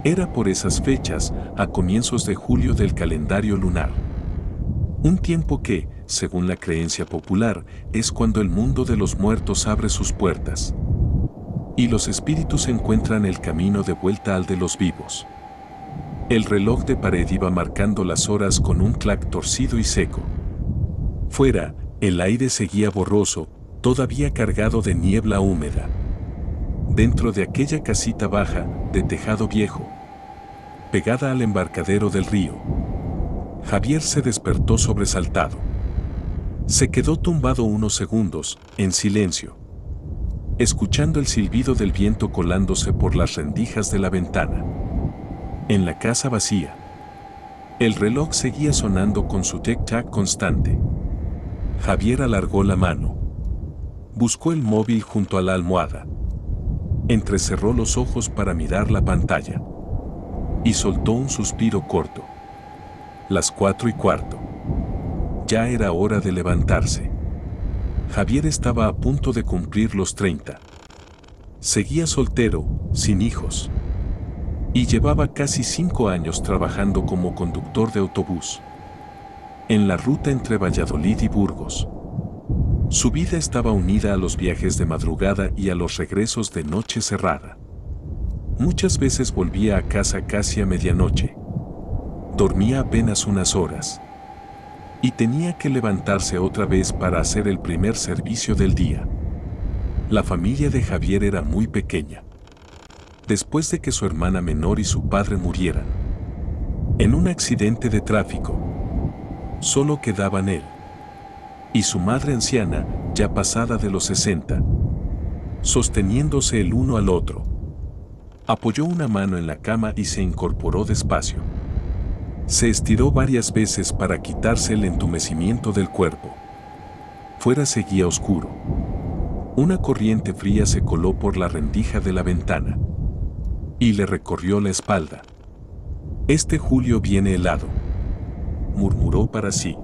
Era por esas fechas, a comienzos de julio del calendario lunar. Un tiempo que, según la creencia popular, es cuando el mundo de los muertos abre sus puertas y los espíritus encuentran el camino de vuelta al de los vivos. El reloj de pared iba marcando las horas con un clac torcido y seco. Fuera, el aire seguía borroso, todavía cargado de niebla húmeda. Dentro de aquella casita baja, de tejado viejo, pegada al embarcadero del río, Javier se despertó sobresaltado. Se quedó tumbado unos segundos, en silencio, escuchando el silbido del viento colándose por las rendijas de la ventana. En la casa vacía, el reloj seguía sonando con su tic-tac constante. Javier alargó la mano. Buscó el móvil junto a la almohada. Entrecerró los ojos para mirar la pantalla. Y soltó un suspiro corto. Las 4:15. Ya era hora de levantarse. Javier estaba a punto de cumplir los 30. Seguía soltero, sin hijos. Y llevaba casi 5 años trabajando como conductor de autobús en la ruta entre Valladolid y Burgos. Su vida estaba unida a los viajes de madrugada y a los regresos de noche cerrada. Muchas veces volvía a casa casi a medianoche. Dormía apenas unas horas. Y tenía que levantarse otra vez para hacer el primer servicio del día. La familia de Javier era muy pequeña. Después de que su hermana menor y su padre murieran en un accidente de tráfico, solo quedaban él y su madre anciana, ya pasada de los 60, sosteniéndose el uno al otro. Apoyó una mano en la cama y se incorporó despacio. Se estiró varias veces para quitarse el entumecimiento del cuerpo. Fuera seguía oscuro. Una corriente fría se coló por la rendija de la ventana y le recorrió la espalda. Este julio viene helado, murmuró para sí.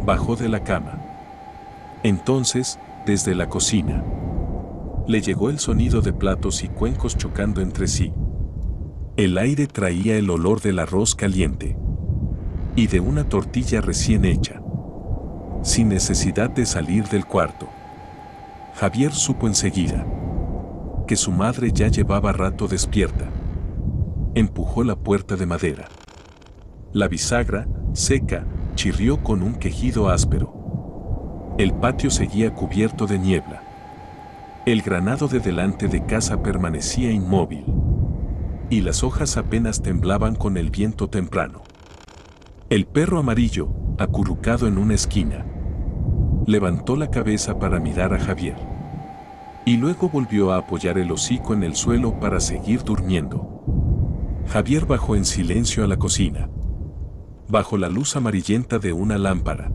Bajó de la cama. Entonces, desde la cocina, le llegó el sonido de platos y cuencos chocando entre sí. El aire traía el olor del arroz caliente y de una tortilla recién hecha. Sin necesidad de salir del cuarto, Javier supo enseguida que su madre ya llevaba rato despierta. Empujó la puerta de madera. La bisagra, seca, chirrió con un quejido áspero. El patio seguía cubierto de niebla. El granado de delante de casa permanecía inmóvil. Y las hojas apenas temblaban con el viento temprano. El perro amarillo, acurrucado en una esquina, levantó la cabeza para mirar a Javier. Y luego volvió a apoyar el hocico en el suelo para seguir durmiendo. Javier bajó en silencio a la cocina, bajo la luz amarillenta de una lámpara.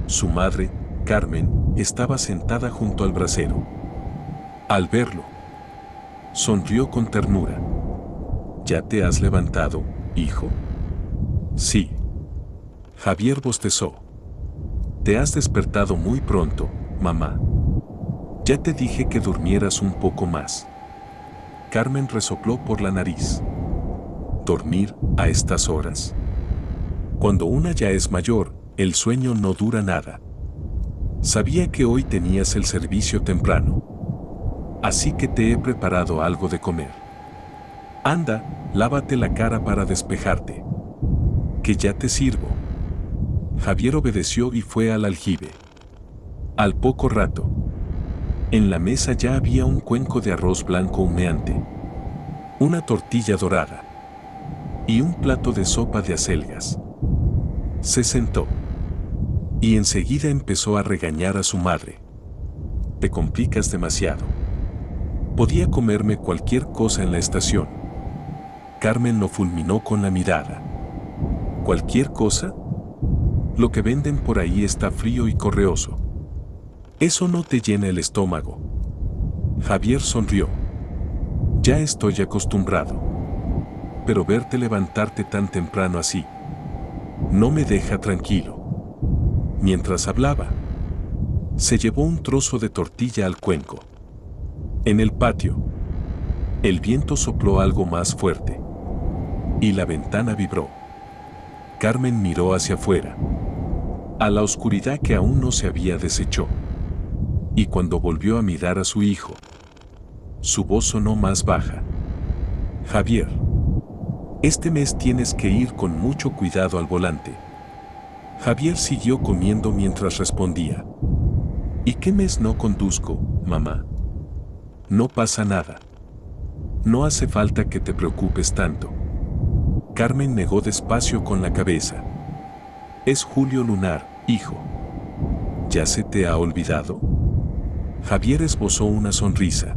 Su madre, Carmen, estaba sentada junto al brasero. Al verlo, sonrió con ternura. ¿Ya te has levantado, hijo? Sí. Javier bostezó. Te has despertado muy pronto, mamá. Ya te dije que durmieras un poco más. Carmen resopló por la nariz. ¿Dormir a estas horas? Cuando una ya es mayor, el sueño no dura nada. Sabía que hoy tenías el servicio temprano. Así que te he preparado algo de comer. Anda, lávate la cara para despejarte. Que ya te sirvo. Javier obedeció y fue al aljibe. Al poco rato, en la mesa ya había un cuenco de arroz blanco humeante, una tortilla dorada y un plato de sopa de acelgas. Se sentó y enseguida empezó a regañar a su madre. Te complicas demasiado. Podía comerme cualquier cosa en la estación. Carmen lo fulminó con la mirada. ¿Cualquier cosa? Lo que venden por ahí está frío y correoso. Eso no te llena el estómago. Javier sonrió. Ya estoy acostumbrado. Pero verte levantarte tan temprano así no me deja tranquilo. Mientras hablaba, se llevó un trozo de tortilla al cuenco. En el patio, El viento sopló algo más fuerte. Y la ventana vibró. Carmen miró hacia afuera, a la oscuridad que aún no se había deshecho. Y cuando volvió a mirar a su hijo, su voz sonó más baja. Javier, este mes tienes que ir con mucho cuidado al volante. Javier siguió comiendo mientras respondía. ¿Y qué mes no conduzco, mamá? No pasa nada. No hace falta que te preocupes tanto. Carmen negó despacio con la cabeza. Es julio lunar, hijo. ¿Ya se te ha olvidado? Javier esbozó una sonrisa.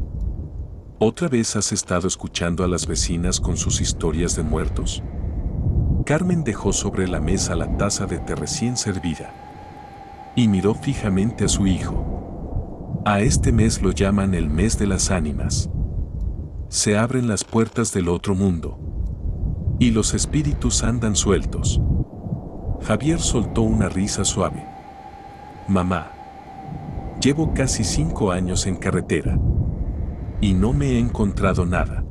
¿Otra vez has estado escuchando a las vecinas con sus historias de muertos? Carmen dejó sobre la mesa la taza de té recién servida y miró fijamente a su hijo. A este mes lo llaman el mes de las ánimas. Se abren las puertas del otro mundo y los espíritus andan sueltos. Javier soltó una risa suave. Mamá, llevo casi 5 años en carretera y no me he encontrado nada.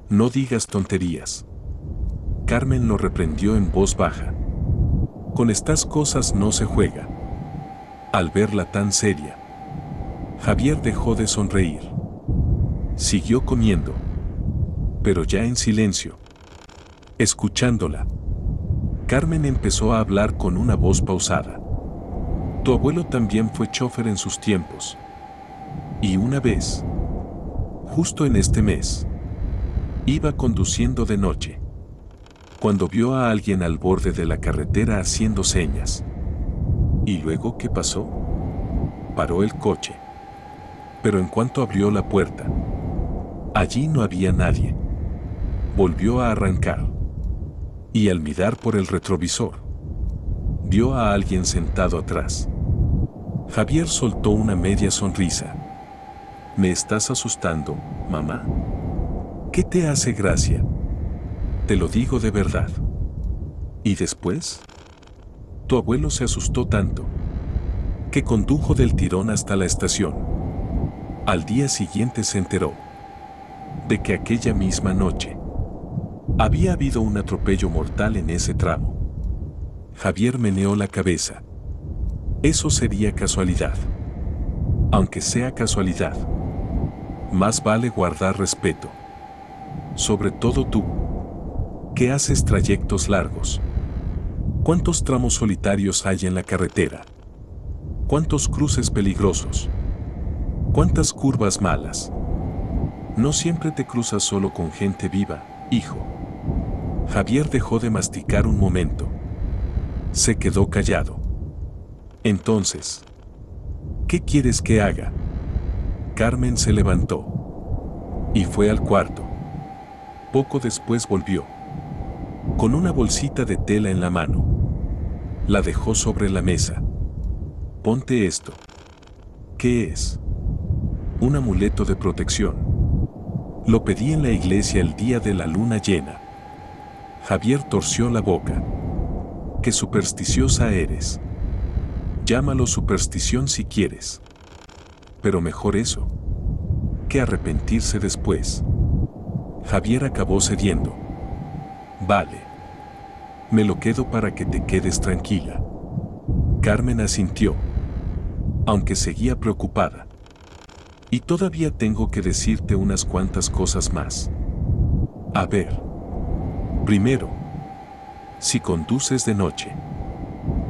No digas tonterías. Carmen lo reprendió en voz baja. Con estas cosas no se juega. Al verla tan seria, Javier dejó de sonreír. Siguió comiendo, pero ya en silencio. Escuchándola, Carmen empezó a hablar con una voz pausada. Tu abuelo también fue chofer en sus tiempos. Y una vez, justo en este mes, iba conduciendo de noche, cuando vio a alguien al borde de la carretera haciendo señas. ¿Y luego qué pasó? Paró el coche. Pero en cuanto abrió la puerta, allí no había nadie. Volvió a arrancar. Y al mirar por el retrovisor, vio a alguien sentado atrás. Javier soltó una media sonrisa. ¿Me estás asustando, mamá? ¿Qué te hace gracia? Te lo digo de verdad. ¿Y después? Tu abuelo se asustó tanto que condujo del tirón hasta la estación. Al día siguiente se enteró de que aquella misma noche había habido un atropello mortal en ese tramo. Javier meneó la cabeza. Eso sería casualidad. Aunque sea casualidad, más vale guardar respeto. Sobre todo tú, que haces trayectos largos. ¿Cuántos tramos solitarios hay en la carretera? ¿Cuántos cruces peligrosos? ¿Cuántas curvas malas? No siempre te cruzas solo con gente viva, hijo. Javier dejó de masticar un momento. Se quedó callado. Entonces, ¿qué quieres que haga? Carmen se levantó y fue al cuarto. Poco después volvió, con una bolsita de tela en la mano. La dejó sobre la mesa. Ponte esto. ¿Qué es? Un amuleto de protección. Lo pedí en la iglesia el día de la luna llena. Javier torció la boca. Qué supersticiosa eres. Llámalo superstición si quieres. Pero mejor eso que arrepentirse después. Javier acabó cediendo. Vale. Me lo quedo para que te quedes tranquila. Carmen asintió, aunque seguía preocupada. Y todavía tengo que decirte unas cuantas cosas más. A ver. Primero, si conduces de noche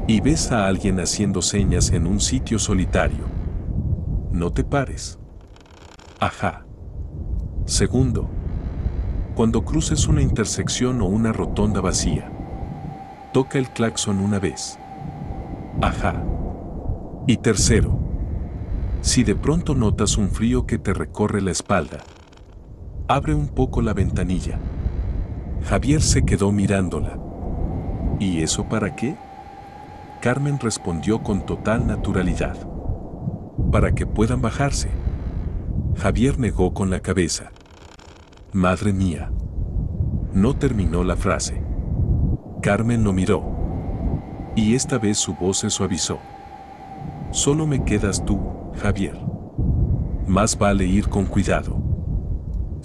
y ves a alguien haciendo señas en un sitio solitario, no te pares. Ajá. Segundo, cuando cruces una intersección o una rotonda vacía, toca el claxon una vez. Ajá. Y tercero, si de pronto notas un frío que te recorre la espalda, abre un poco la ventanilla. Javier se quedó mirándola. ¿Y eso para qué? Carmen respondió con total naturalidad. Para que puedan bajarse. Javier negó con la cabeza. Madre mía. No terminó la frase. Carmen lo miró. Y esta vez su voz se suavizó. Solo me quedas tú, Javier. Más vale ir con cuidado.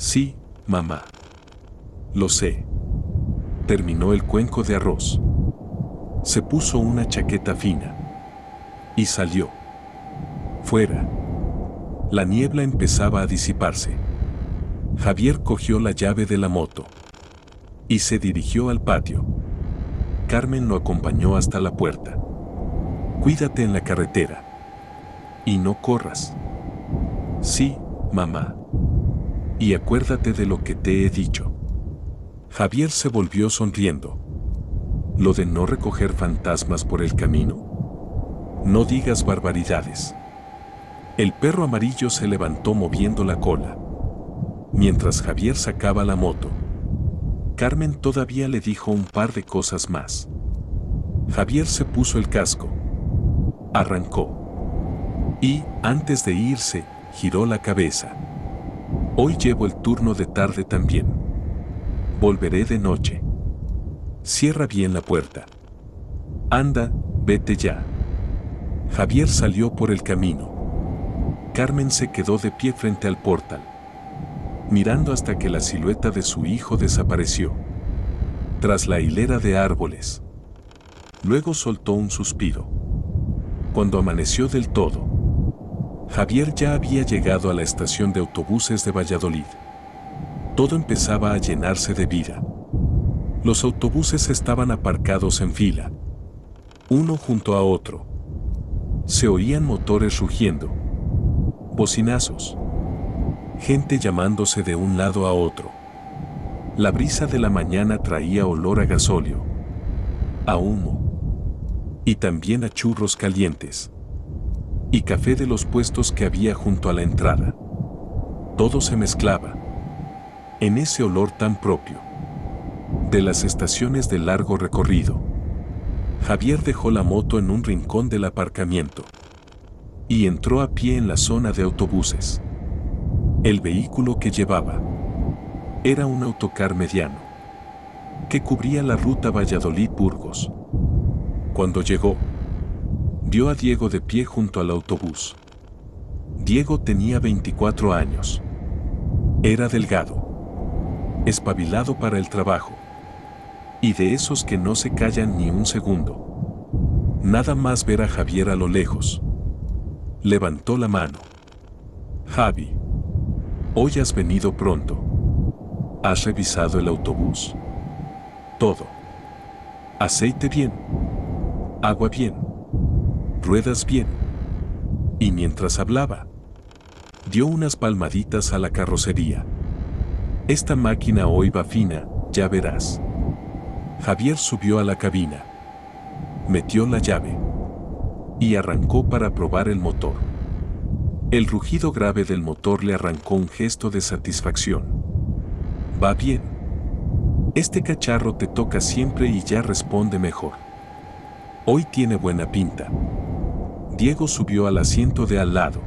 Sí, mamá. Lo sé. Terminó el cuenco de arroz. Se puso una chaqueta fina. Y salió. Fuera. La niebla empezaba a disiparse. Javier cogió la llave de la moto. Y se dirigió al patio. Carmen lo acompañó hasta la puerta. Cuídate en la carretera. Y no corras. Sí, mamá. Y acuérdate de lo que te he dicho. Javier se volvió sonriendo. ¿Lo de no recoger fantasmas por el camino? No digas barbaridades. El perro amarillo se levantó moviendo la cola. Mientras Javier sacaba la moto, Carmen todavía le dijo un par de cosas más. Javier se puso el casco. Arrancó. Y, antes de irse, giró la cabeza. Hoy llevo el turno de tarde también. Volveré de noche. Cierra bien la puerta. Anda, vete ya. Javier salió por el camino. Carmen se quedó de pie frente al portal, mirando hasta que la silueta de su hijo desapareció tras la hilera de árboles. Luego soltó un suspiro. Cuando amaneció del todo, Javier ya había llegado a la estación de autobuses de Valladolid. Todo empezaba a llenarse de vida. Los autobuses estaban aparcados en fila, uno junto a otro. Se oían motores rugiendo, bocinazos, gente llamándose de un lado a otro. La brisa de la mañana traía olor a gasóleo, a humo, y también a churros calientes, y café de los puestos que había junto a la entrada. Todo se mezclaba en ese olor tan propio de las estaciones de largo recorrido. Javier dejó la moto en un rincón del aparcamiento y entró a pie en la zona de autobuses. El vehículo que llevaba era un autocar mediano que cubría la ruta Valladolid-Burgos. Cuando llegó, vio a Diego de pie junto al autobús. Diego tenía 24 años. Era delgado, espabilado para el trabajo, y de esos que no se callan ni un segundo. Nada más ver a Javier a lo lejos, levantó la mano. Javi, hoy has venido pronto. ¿Has revisado el autobús? Todo. Aceite bien. Agua bien. Ruedas bien. Y mientras hablaba, dio unas palmaditas a la carrocería. Esta máquina hoy va fina, ya verás. Javier subió a la cabina, metió la llave y arrancó para probar el motor. El rugido grave del motor le arrancó un gesto de satisfacción. Va bien. Este cacharro te toca siempre y ya responde mejor. Hoy tiene buena pinta. Diego subió al asiento de al lado,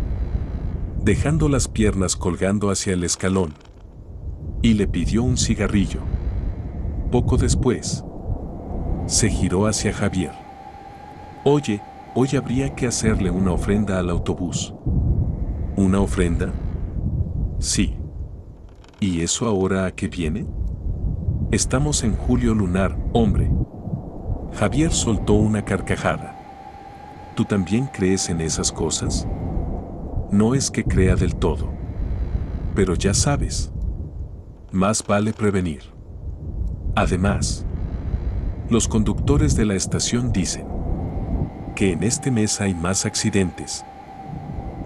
dejando las piernas colgando hacia el escalón, y le pidió un cigarrillo. Poco después, se giró hacia Javier. Oye, hoy habría que hacerle una ofrenda al autobús. ¿Una ofrenda? Sí. ¿Y eso ahora a qué viene? Estamos en julio lunar, hombre. Javier soltó una carcajada. ¿Tú también crees en esas cosas? No es que crea del todo. Pero ya sabes. Más vale prevenir. Además, los conductores de la estación dicen que en este mes hay más accidentes.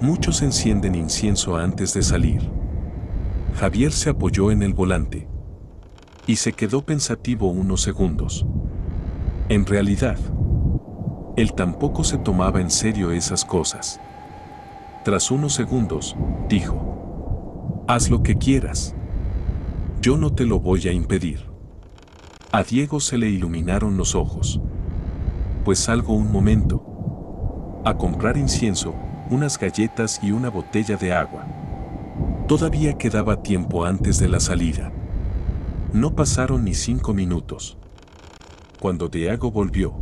Muchos encienden incienso antes de salir. Javier se apoyó en el volante y se quedó pensativo unos segundos. En realidad, él tampoco se tomaba en serio esas cosas. Tras unos segundos, dijo: haz lo que quieras. Yo no te lo voy a impedir. A Diego se le iluminaron los ojos. Pues salgo un momento a comprar incienso, unas galletas y una botella de agua. Todavía quedaba tiempo antes de la salida. No pasaron ni 5 minutos cuando Diego volvió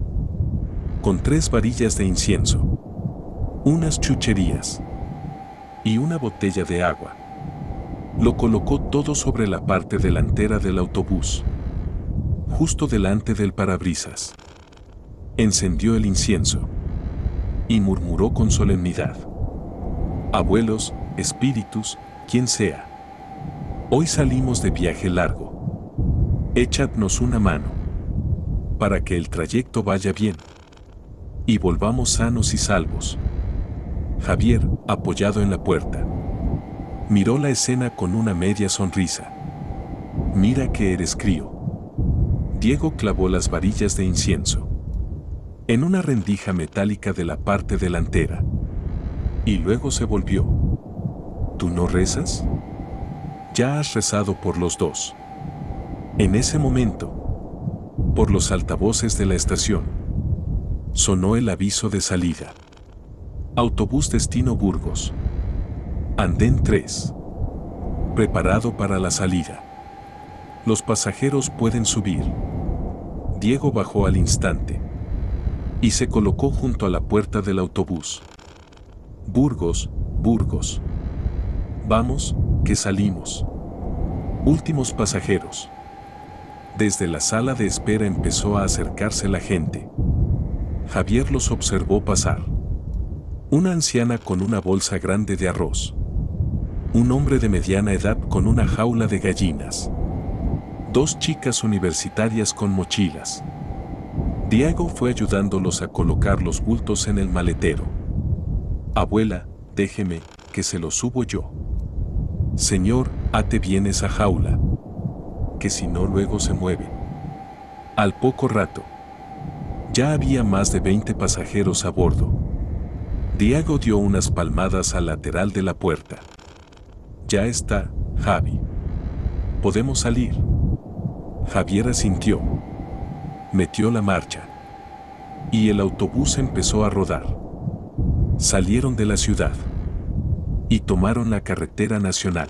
con 3 varillas de incienso, unas chucherías y una botella de agua. Lo colocó todo sobre la parte delantera del autobús, justo delante del parabrisas. Encendió el incienso y murmuró con solemnidad: abuelos, espíritus, quien sea, hoy salimos de viaje largo. Echadnos una mano para que el trayecto vaya bien y volvamos sanos y salvos. Javier, apoyado en la puerta, miró la escena con una media sonrisa. Mira que eres crío. Diego clavó las varillas de incienso en una rendija metálica de la parte delantera y luego se volvió. ¿Tú no rezas? Ya has rezado por los dos. En ese momento, por los altavoces de la estación, sonó el aviso de salida. Autobús destino Burgos. Andén 3. Preparado para la salida. Los pasajeros pueden subir. Diego bajó al instante y se colocó junto a la puerta del autobús. Burgos, Burgos. Vamos, que salimos. Últimos pasajeros. Desde la sala de espera empezó a acercarse la gente. Javier los observó pasar. Una anciana con una bolsa grande de arroz. Un hombre de mediana edad con una jaula de gallinas. Dos chicas universitarias con mochilas. Diego fue ayudándolos a colocar los bultos en el maletero. Abuela, déjeme, que se lo subo yo. Señor, ate bien esa jaula, que si no luego se mueve. Al poco rato, ya había más de 20 pasajeros a bordo. Diego dio unas palmadas al lateral de la puerta. Ya está, Javi. ¿Podemos salir? Javier asintió. Metió la marcha. Y el autobús empezó a rodar. Salieron de la ciudad y tomaron la carretera nacional.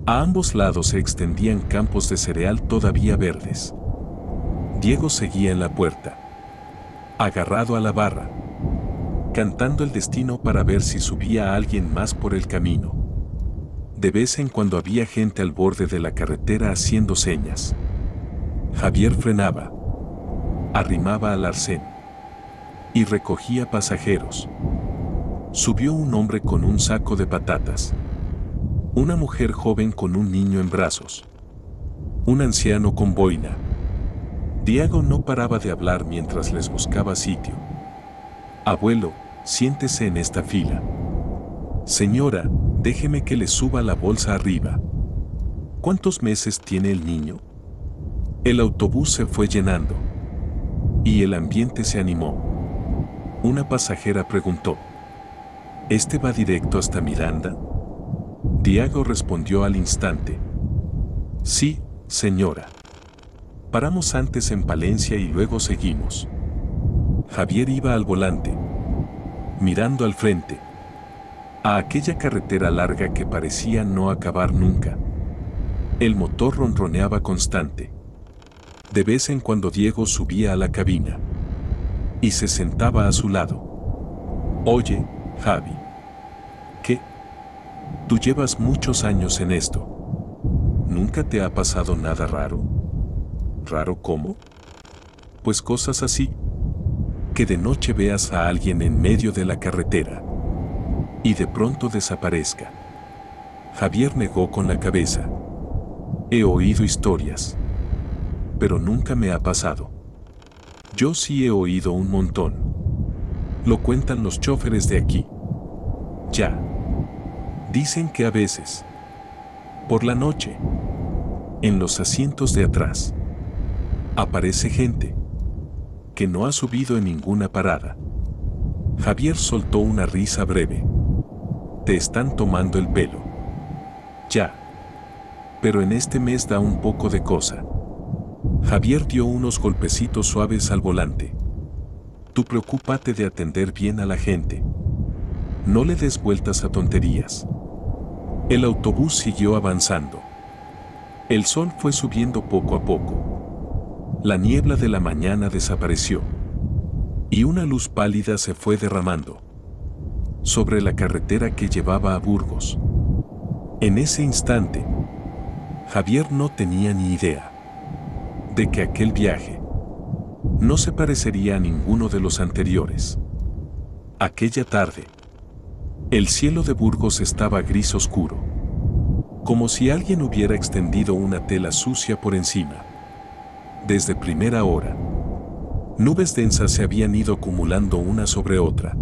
A ambos lados se extendían campos de cereal todavía verdes. Diego seguía en la puerta, agarrado a la barra, cantando el destino para ver si subía a alguien más por el camino. De vez en cuando había gente al borde de la carretera haciendo señas. Javier frenaba, arrimaba al arcén y recogía pasajeros. Subió un hombre con un saco de patatas, una mujer joven con un niño en brazos, un anciano con boina. Diego no paraba de hablar mientras les buscaba sitio. Abuelo, siéntese en esta fila. Señora, déjeme que le suba la bolsa arriba. ¿Cuántos meses tiene el niño? El autobús se fue llenando y el ambiente se animó. Una pasajera preguntó: ¿este va directo hasta Miranda? Diego respondió al instante: sí, señora. Paramos antes en Palencia y luego seguimos. Javier iba al volante, mirando al frente, a aquella carretera larga que parecía no acabar nunca. El motor ronroneaba constante. De vez en cuando Diego subía a la cabina y se sentaba a su lado. Oye, Javi. ¿Qué? Tú llevas muchos años en esto. ¿Nunca te ha pasado nada raro? ¿Raro cómo? Pues cosas así. Que de noche veas a alguien en medio de la carretera y de pronto desaparezca. Javier negó con la cabeza. He oído historias, pero nunca me ha pasado. Yo sí he oído un montón. Lo cuentan los choferes de aquí. Ya. Dicen que a veces, por la noche, en los asientos de atrás, aparece gente que no ha subido en ninguna parada. Javier soltó una risa breve. Te están tomando el pelo. Ya. Pero en este mes da un poco de cosa. Javier dio unos golpecitos suaves al volante. Tú preocúpate de atender bien a la gente. No le des vueltas a tonterías. El autobús siguió avanzando. El sol fue subiendo poco a poco. La niebla de la mañana desapareció y una luz pálida se fue derramando sobre la carretera que llevaba a Burgos. En ese instante, Javier no tenía ni idea de que aquel viaje no se parecería a ninguno de los anteriores. Aquella tarde, el cielo de Burgos estaba gris oscuro, como si alguien hubiera extendido una tela sucia por encima. Desde primera hora, nubes densas se habían ido acumulando una sobre otra,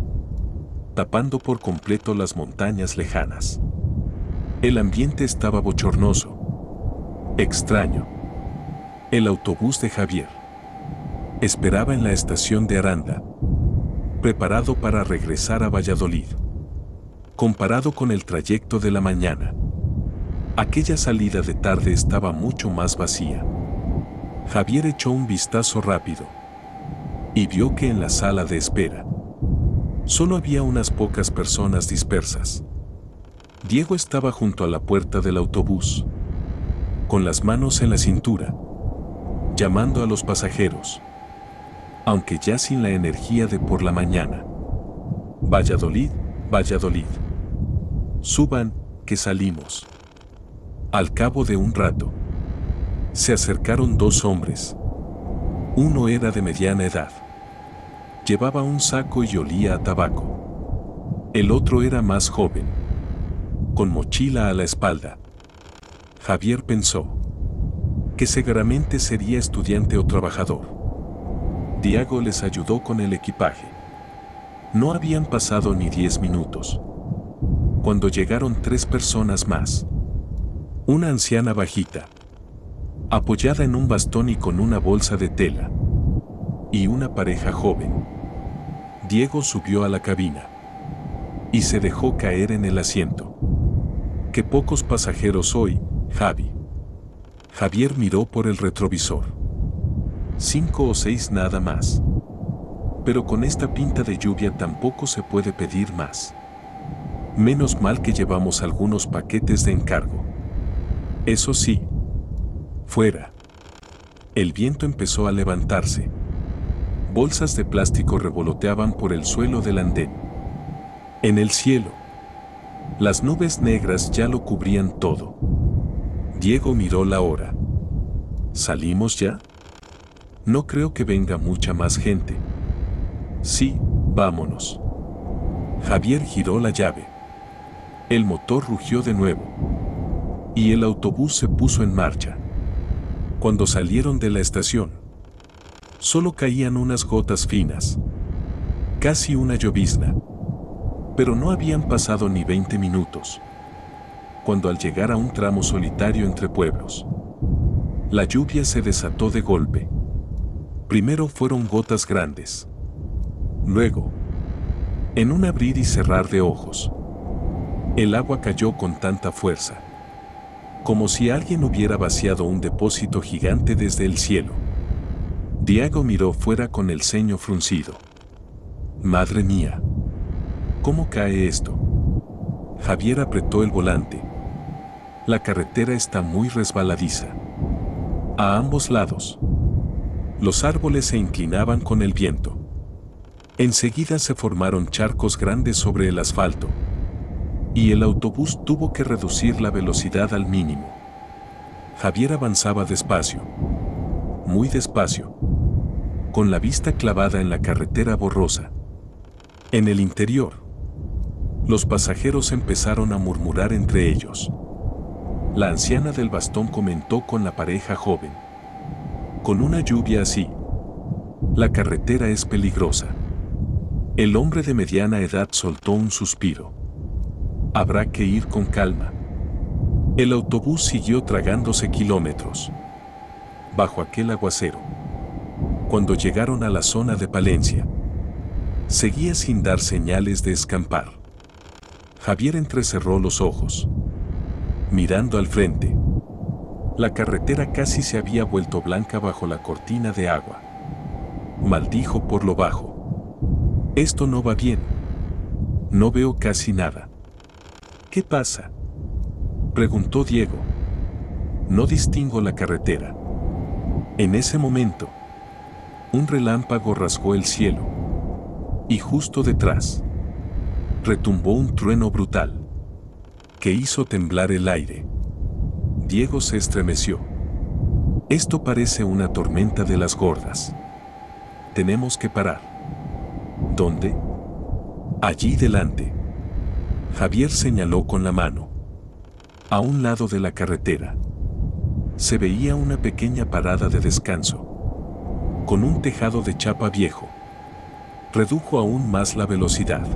tapando por completo las montañas lejanas. El ambiente estaba bochornoso, extraño. El autobús de Javier esperaba en la estación de Aranda, preparado para regresar a Valladolid. Comparado con el trayecto de la mañana, aquella salida de tarde estaba mucho más vacía. Javier echó un vistazo rápido y vio que en la sala de espera solo había unas pocas personas dispersas. Diego estaba junto a la puerta del autobús, con las manos en la cintura, llamando a los pasajeros, aunque ya sin la energía de por la mañana. Valladolid, Valladolid. Suban, que salimos. Al cabo de un rato, se acercaron dos hombres. Uno era de mediana edad. Llevaba un saco y olía a tabaco. El otro era más joven, con mochila a la espalda. Javier pensó que seguramente sería estudiante o trabajador. Diego les ayudó con el equipaje. No habían pasado ni 10 minutos cuando llegaron 3 personas más. Una anciana bajita, apoyada en un bastón y con una bolsa de tela, y una pareja joven. Diego subió a la cabina y se dejó caer en el asiento. Qué pocos pasajeros hoy, Javi. Javier miró por el retrovisor. 5 o 6 nada más. Pero con esta pinta de lluvia tampoco se puede pedir más. Menos mal que llevamos algunos paquetes de encargo. Eso sí, fuera. El viento empezó a levantarse. Bolsas de plástico revoloteaban por el suelo del andén. En el cielo, las nubes negras ya lo cubrían todo. Diego miró la hora. ¿Salimos ya? No creo que venga mucha más gente. Sí, vámonos. Javier giró la llave. El motor rugió de nuevo y el autobús se puso en marcha. Cuando salieron de la estación, solo caían unas gotas finas, casi una llovizna. Pero no habían pasado ni 20 minutos, cuando al llegar a un tramo solitario entre pueblos, la lluvia se desató de golpe. Primero fueron gotas grandes. Luego, en un abrir y cerrar de ojos, el agua cayó con tanta fuerza, como si alguien hubiera vaciado un depósito gigante desde el cielo. Diego miró fuera con el ceño fruncido. Madre mía, ¿cómo cae esto? Javier apretó el volante. La carretera está muy resbaladiza. A ambos lados, los árboles se inclinaban con el viento. Enseguida se formaron charcos grandes sobre el asfalto, y el autobús tuvo que reducir la velocidad al mínimo. Javier avanzaba despacio, muy despacio, con la vista clavada en la carretera borrosa. En el interior, los pasajeros empezaron a murmurar entre ellos. La anciana del bastón comentó con la pareja joven: con una lluvia así, la carretera es peligrosa. El hombre de mediana edad soltó un suspiro. Habrá que ir con calma. El autobús siguió tragándose kilómetros bajo aquel aguacero. Cuando llegaron a la zona de Palencia, seguía sin dar señales de escampar. Javier entrecerró los ojos, mirando al frente. La carretera casi se había vuelto blanca bajo la cortina de agua. Maldijo por lo bajo. Esto no va bien. No veo casi nada. ¿Qué pasa?, preguntó Diego. No distingo la carretera. En ese momento, un relámpago rasgó el cielo, y justo detrás, retumbó un trueno brutal. que hizo temblar el aire. Diego se estremeció. Esto parece una tormenta de las gordas. Tenemos que parar. ¿Dónde? Allí delante. Javier señaló con la mano. A un lado de la carretera. Se veía una pequeña parada de descanso. Con un tejado de chapa viejo. Redujo aún más la velocidad.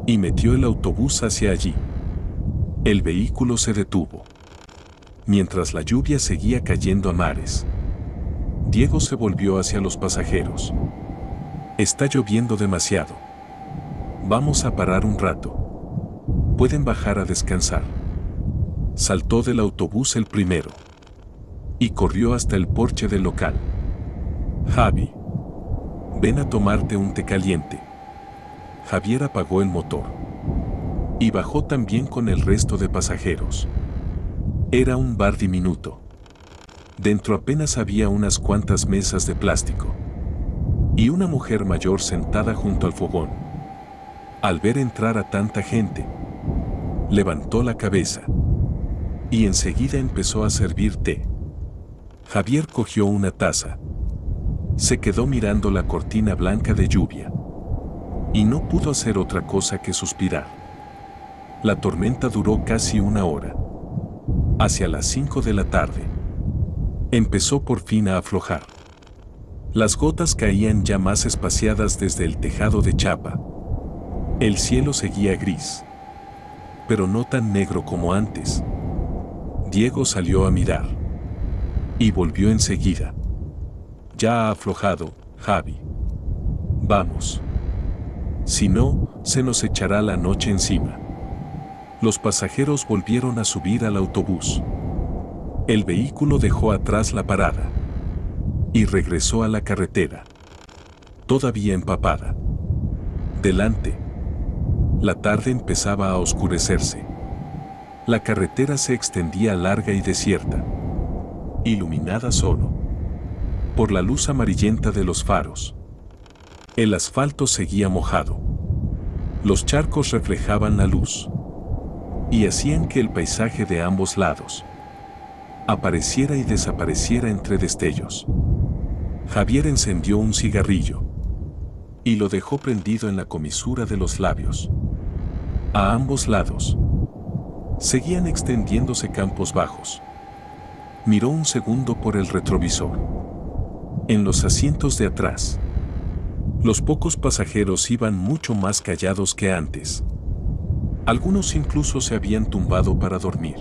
Y metió el autobús hacia allí. El vehículo se detuvo. Mientras la lluvia seguía cayendo a mares. Diego se volvió hacia los pasajeros. Está lloviendo demasiado. Vamos a parar un rato. Pueden bajar a descansar. Saltó del autobús el primero. Y corrió hasta el porche del local. Javi. Ven a tomarte un té caliente. Javier apagó el motor. Y bajó también con el resto de pasajeros. Era un bar diminuto. Dentro apenas había unas cuantas mesas de plástico. Y una mujer mayor sentada junto al fogón. Al ver entrar a tanta gente, levantó la cabeza. Y enseguida empezó a servir té. Javier cogió una taza. Se quedó mirando la cortina blanca de lluvia. Y no pudo hacer otra cosa que suspirar. La tormenta duró casi una hora. Hacia las 5 de la tarde. Empezó por fin a aflojar. Las gotas caían ya más espaciadas desde el tejado de chapa. El cielo seguía gris. Pero no tan negro como antes. Diego salió a mirar. Y volvió enseguida. Ya ha aflojado, Javi. Vamos. Si no, se nos echará la noche encima. Los pasajeros volvieron a subir al autobús. El vehículo dejó atrás la parada. Y regresó a la carretera. Todavía empapada. Delante. La tarde empezaba a oscurecerse. La carretera se extendía larga y desierta. Iluminada solo por la luz amarillenta de los faros. El asfalto seguía mojado. Los charcos reflejaban la luz. Y hacían que el paisaje de ambos lados apareciera y desapareciera entre destellos. Javier encendió un cigarrillo y lo dejó prendido en la comisura de los labios. A ambos lados seguían extendiéndose campos bajos. Miró un segundo por el retrovisor. En los asientos de atrás, los pocos pasajeros iban mucho más callados que antes. Algunos incluso se habían tumbado para dormir.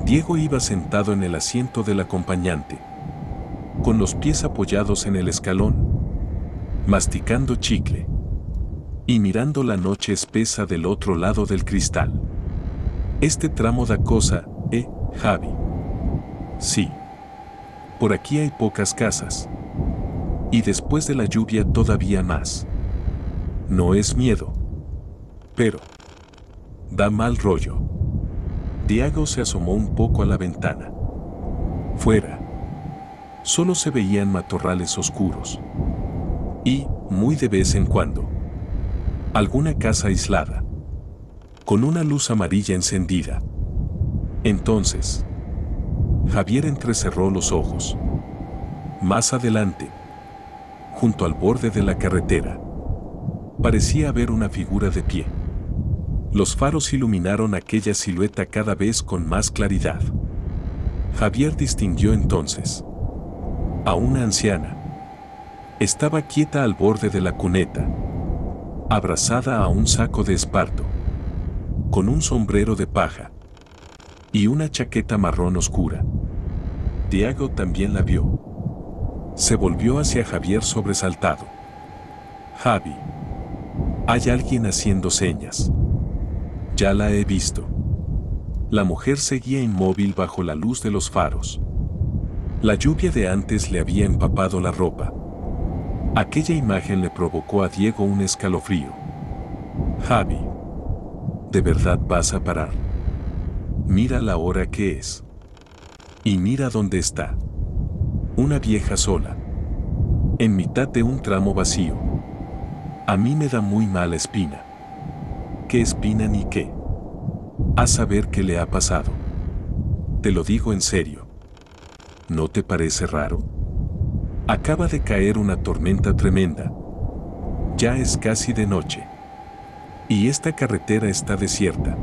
Diego iba sentado en el asiento del acompañante, con los pies apoyados en el escalón, masticando chicle y mirando la noche espesa del otro lado del cristal. Este tramo da cosa, Javi? Sí. Por aquí hay pocas casas. Y después de la lluvia todavía más. No es miedo. Pero da mal rollo. Diego se asomó un poco a la ventana. Fuera. Solo se veían matorrales oscuros. Y, muy de vez en cuando, alguna casa aislada, con una luz amarilla encendida. Entonces, Javier entrecerró los ojos. Más adelante, junto al borde de la carretera, parecía haber una figura de pie. Los faros iluminaron aquella silueta cada vez con más claridad. Javier distinguió entonces a una anciana. Estaba quieta al borde de la cuneta, abrazada a un saco de esparto, con un sombrero de paja y una chaqueta marrón oscura. Diego también la vio. Se volvió hacia Javier sobresaltado. Javi. Hay alguien haciendo señas. Ya la he visto. La mujer seguía inmóvil bajo la luz de los faros. La lluvia de antes le había empapado la ropa. Aquella imagen le provocó a Diego un escalofrío. Javi. ¿De verdad vas a parar? Mira la hora que es. Y mira dónde está. Una vieja sola. En mitad de un tramo vacío. A mí me da muy mala espina. ¿Qué espina ni qué? A saber qué le ha pasado. Te lo digo en serio. ¿No te parece raro? Acaba de caer una tormenta tremenda. Ya es casi de noche. Y esta carretera está desierta.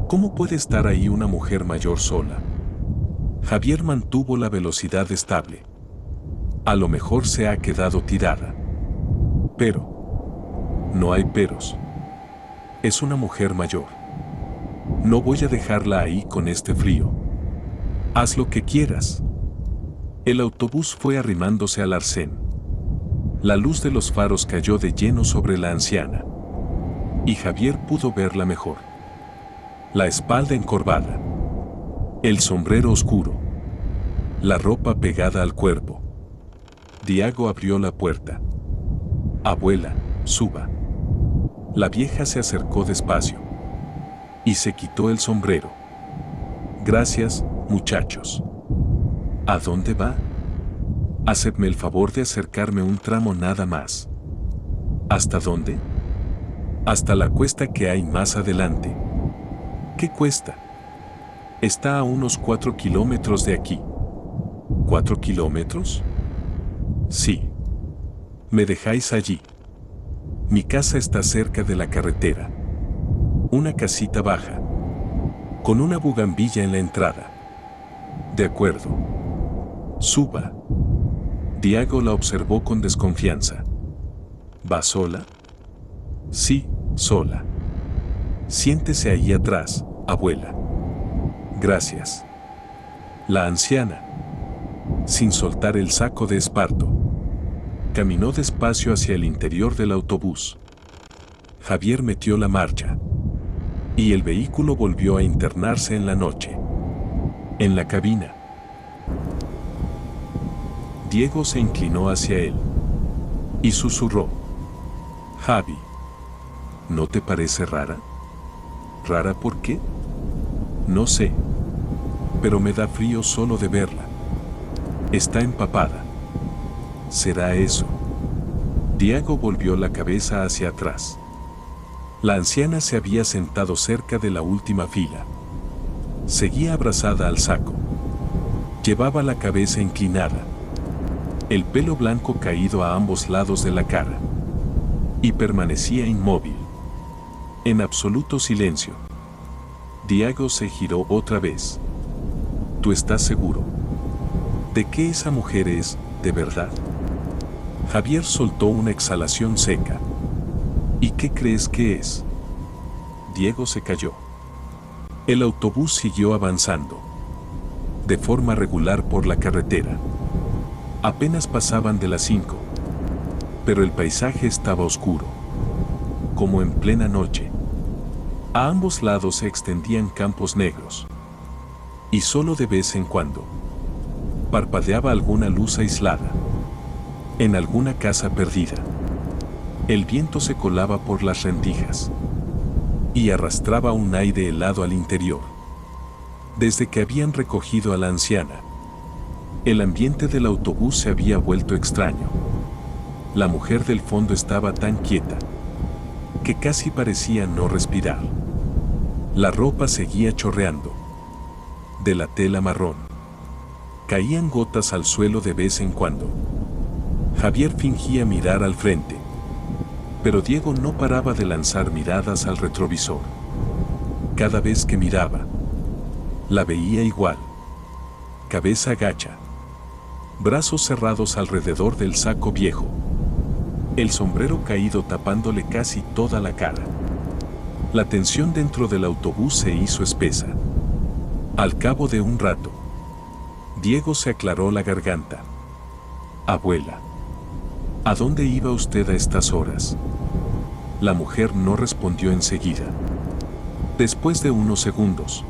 ¿Cómo puede estar ahí una mujer mayor sola? Javier mantuvo la velocidad estable. A lo mejor se ha quedado tirada. Pero no hay peros. Es una mujer mayor. No voy a dejarla ahí con este frío. Haz lo que quieras. El autobús fue arrimándose al arcén. La luz de los faros cayó de lleno sobre la anciana. Y Javier pudo verla mejor. La espalda encorvada. El sombrero oscuro. La ropa pegada al cuerpo. Diago abrió la puerta. Abuela, suba. La vieja se acercó despacio. Y se quitó el sombrero. Gracias, muchachos. ¿A dónde va? Hacedme el favor de acercarme un tramo nada más. ¿Hasta dónde? Hasta la cuesta que hay más adelante. ¿Qué cuesta? Está a unos 4 kilómetros de aquí. ¿4 kilómetros? Sí. ¿Me dejáis allí? Mi casa está cerca de la carretera. Una casita baja. Con una bugambilla en la entrada. De acuerdo. Suba. Diago la observó con desconfianza. ¿Va sola? Sí, sola. Siéntese ahí atrás, abuela. Gracias. La anciana, sin soltar el saco de esparto, caminó despacio hacia el interior del autobús. Javier metió la marcha. Y el vehículo volvió a internarse en la noche. En la cabina. Diego se inclinó hacia él. Y susurró. Javi, ¿no te parece rara? ¿Rara por qué? No sé. Pero me da frío solo de verla. Está empapada. ¿Será eso? Diego volvió la cabeza hacia atrás. La anciana se había sentado cerca de la última fila. Seguía abrazada al saco. Llevaba la cabeza inclinada. El pelo blanco caído a ambos lados de la cara. Y permanecía inmóvil. En absoluto silencio. Diego se giró otra vez. ¿Tú estás seguro de que esa mujer es, de verdad? Javier soltó una exhalación seca. ¿Y qué crees que es? Diego se calló. El autobús siguió avanzando. De forma regular por la carretera. Apenas pasaban de las 5. Pero el paisaje estaba oscuro. Como en plena noche. A ambos lados se extendían campos negros. Y solo de vez en cuando parpadeaba alguna luz aislada. En alguna casa perdida. El viento se colaba por las rendijas. Y arrastraba un aire helado al interior. Desde que habían recogido a la anciana, el ambiente del autobús se había vuelto extraño. La mujer del fondo estaba tan quieta que casi parecía no respirar. La ropa seguía chorreando. De la tela marrón. Caían gotas al suelo de vez en cuando. Javier fingía mirar al frente. Pero Diego no paraba de lanzar miradas al retrovisor. Cada vez que miraba, la veía igual. Cabeza gacha. Brazos cerrados alrededor del saco viejo. El sombrero caído tapándole casi toda la cara. La tensión dentro del autobús se hizo espesa. Al cabo de un rato, Diego se aclaró la garganta. Abuela, ¿a dónde iba usted a estas horas? La mujer no respondió enseguida. Después de unos segundos,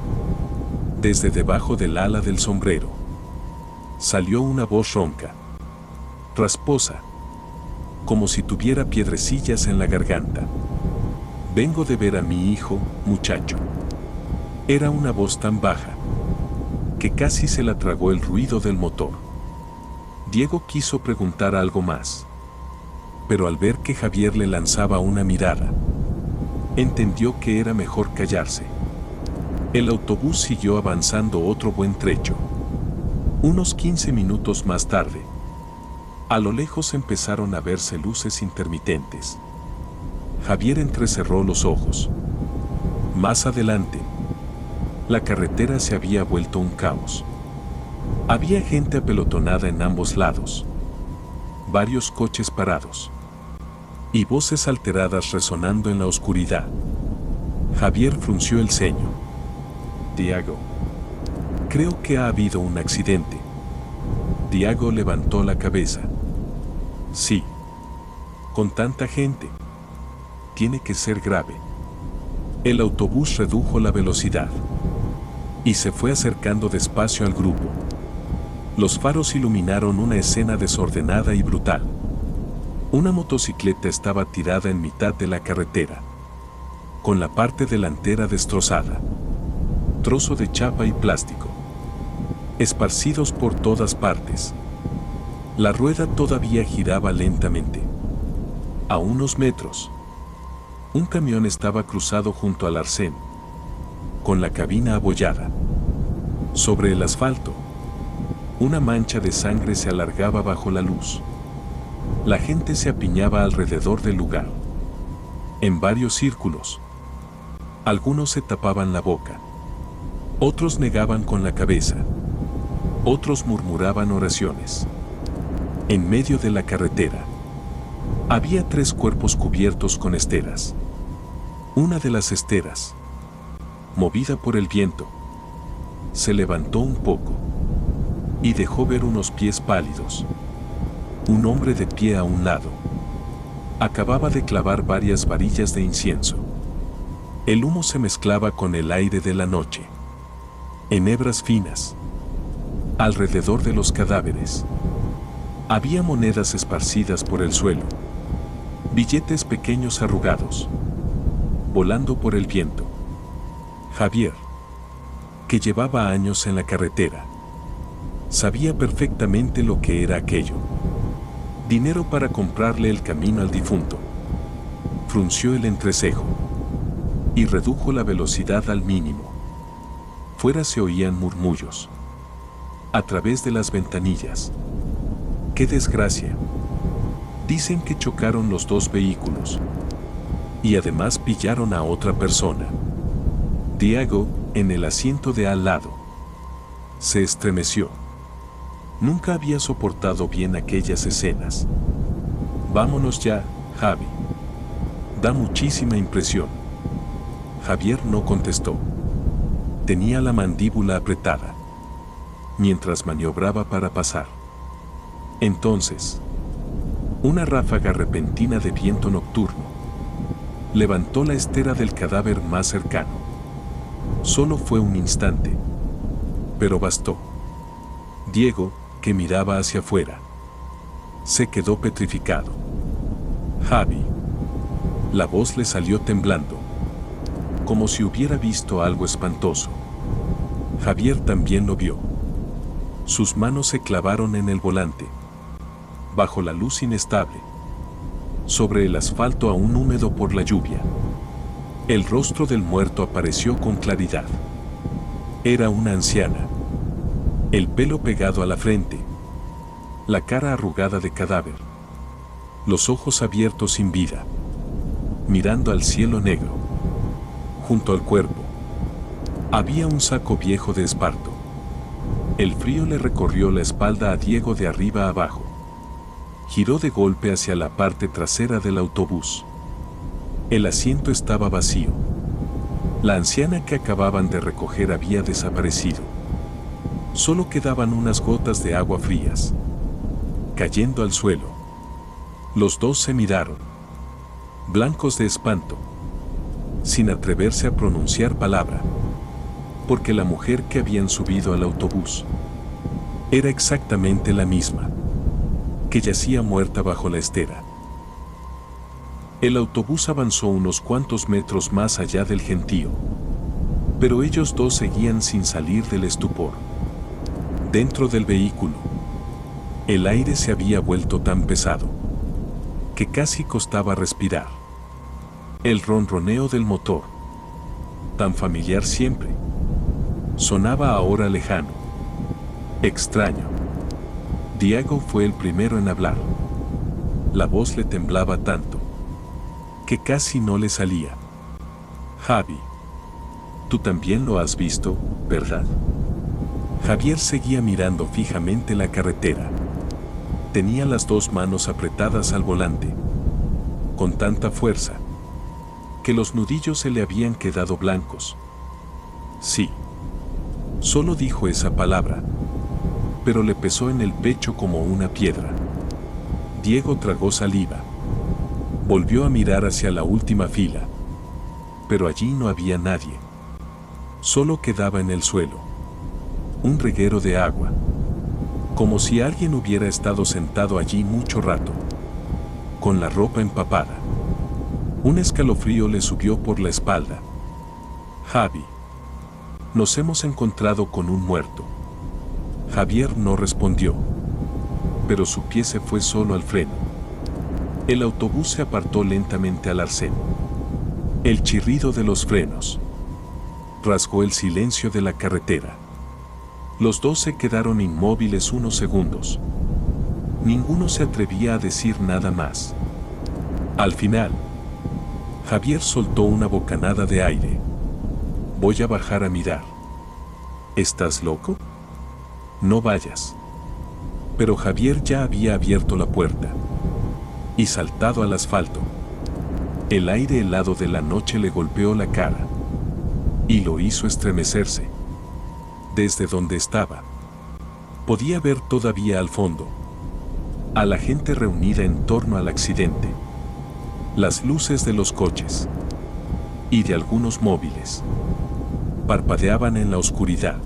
desde debajo del ala del sombrero, salió una voz ronca, rasposa, como si tuviera piedrecillas en la garganta. Vengo de ver a mi hijo, muchacho. Era una voz tan baja que casi se la tragó el ruido del motor. Diego quiso preguntar algo más, pero al ver que Javier le lanzaba una mirada, entendió que era mejor callarse. El autobús siguió avanzando otro buen trecho. Unos 15 minutos más tarde, a lo lejos empezaron a verse luces intermitentes. Javier entrecerró los ojos. Más adelante, la carretera se había vuelto un caos. Había gente apelotonada en ambos lados, varios coches parados y voces alteradas resonando en la oscuridad. Javier frunció el ceño. Diego, creo que ha habido un accidente. Diego levantó la cabeza. Sí. Con tanta gente. Tiene que ser grave. El autobús redujo la velocidad y se fue acercando despacio al grupo. Los faros iluminaron una escena desordenada y brutal. Una motocicleta estaba tirada en mitad de la carretera, con la parte delantera destrozada. Trozo de chapa y plástico, esparcidos por todas partes. La rueda todavía giraba lentamente. A unos metros, un camión estaba cruzado junto al arcén, con la cabina abollada. Sobre el asfalto, una mancha de sangre se alargaba bajo la luz. La gente se apiñaba alrededor del lugar, en varios círculos. Algunos se tapaban la boca. Otros negaban con la cabeza. Otros murmuraban oraciones. En medio de la carretera, había 3 cuerpos cubiertos con esteras. Una de las esteras, movida por el viento, se levantó un poco y dejó ver unos pies pálidos. Un hombre de pie a un lado acababa de clavar varias varillas de incienso. El humo se mezclaba con el aire de la noche, en hebras finas. Alrededor de los cadáveres había monedas esparcidas por el suelo, billetes pequeños arrugados, volando por el viento. Javier, que llevaba años en la carretera, sabía perfectamente lo que era aquello. Dinero para comprarle el camino al difunto. Frunció el entrecejo y redujo la velocidad al mínimo. Fuera se oían murmullos a través de las ventanillas. ¡Qué desgracia! Dicen que chocaron los 2 vehículos y además pillaron a otra persona. Diego, en el asiento de al lado, se estremeció. Nunca había soportado bien aquellas escenas. Vámonos ya, Javi. Da muchísima impresión. Javier no contestó. Tenía la mandíbula apretada mientras maniobraba para pasar. Entonces, una ráfaga repentina de viento nocturno levantó la estera del cadáver más cercano. Solo fue un instante, pero bastó. Diego, que miraba hacia afuera, se quedó petrificado. Javi. La voz le salió temblando, como si hubiera visto algo espantoso. Javier también lo vio. Sus manos se clavaron en el volante, bajo la luz inestable, sobre el asfalto aún húmedo por la lluvia. El rostro del muerto apareció con claridad. Era una anciana. El pelo pegado a la frente, la cara arrugada de cadáver, los ojos abiertos sin vida, mirando al cielo negro. Junto al cuerpo había un saco viejo de esparto. El frío le recorrió la espalda a Diego de arriba a abajo. Giró de golpe hacia la parte trasera del autobús. El asiento estaba vacío. La anciana que acababan de recoger había desaparecido. Solo quedaban unas gotas de agua frías cayendo al suelo. Los 2 se miraron, blancos de espanto, sin atreverse a pronunciar palabra, porque la mujer que habían subido al autobús era exactamente la misma, que yacía muerta bajo la estera. El autobús avanzó unos cuantos metros más allá del gentío, pero ellos 2 seguían sin salir del estupor. Dentro del vehículo, el aire se había vuelto tan pesado que casi costaba respirar. El ronroneo del motor, tan familiar siempre, Sonaba ahora lejano, extraño. Diego fue el primero en hablar. La voz le temblaba tanto que casi no le salía. Javi, tú también lo has visto, ¿verdad? Javier seguía mirando fijamente la carretera. Tenía las dos manos apretadas al volante, con tanta fuerza, que los nudillos se le habían quedado blancos. Sí. Solo dijo esa palabra, pero le pesó en el pecho como una piedra. Diego tragó saliva. Volvió a mirar hacia la última fila, pero allí no había nadie. Solo quedaba en el suelo un reguero de agua, como si alguien hubiera estado sentado allí mucho rato, con la ropa empapada. Un escalofrío le subió por la espalda. Javi, nos hemos encontrado con un muerto. Javier no respondió, pero su pie se fue solo al freno. El autobús se apartó lentamente al arcén. El chirrido de los frenos rasgó el silencio de la carretera. Los dos se quedaron inmóviles unos segundos. Ninguno se atrevía a decir nada más. Al final, Javier soltó una bocanada de aire. Voy a bajar a mirar. ¿Estás loco? No vayas. Pero Javier ya había abierto la puerta y saltado al asfalto. El aire helado de la noche le golpeó la cara y lo hizo estremecerse. Desde donde estaba, podía ver todavía al fondo a la gente reunida en torno al accidente, las luces de los coches y de algunos móviles parpadeaban en la oscuridad.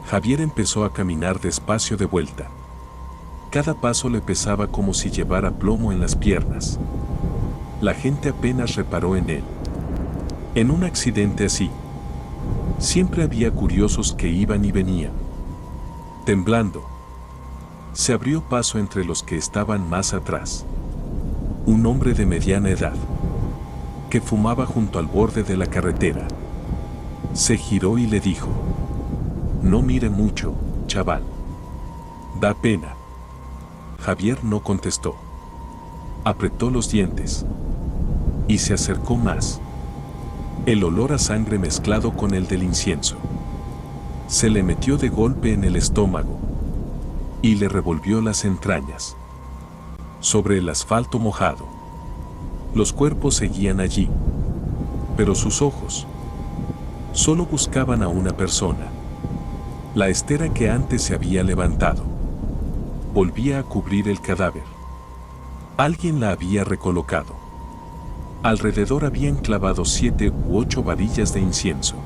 Javier empezó a caminar despacio de vuelta. Cada paso le pesaba como si llevara plomo en las piernas. La gente apenas reparó en él. En un accidente así, siempre había curiosos que iban y venían. Temblando, se abrió paso entre los que estaban más atrás. Un hombre de mediana edad, que fumaba junto al borde de la carretera. Se giró y le dijo: no mire mucho, chaval. Da pena. Javier no contestó. Apretó los dientes y se acercó más. El olor a sangre mezclado con el del incienso se le metió de golpe en el estómago y le revolvió las entrañas. Sobre el asfalto mojado, los cuerpos seguían allí, pero sus ojos solo buscaban a una persona. La estera que antes se había levantado volvía a cubrir el cadáver. Alguien la había recolocado. Alrededor habían clavado 7 u 8 varillas de incienso.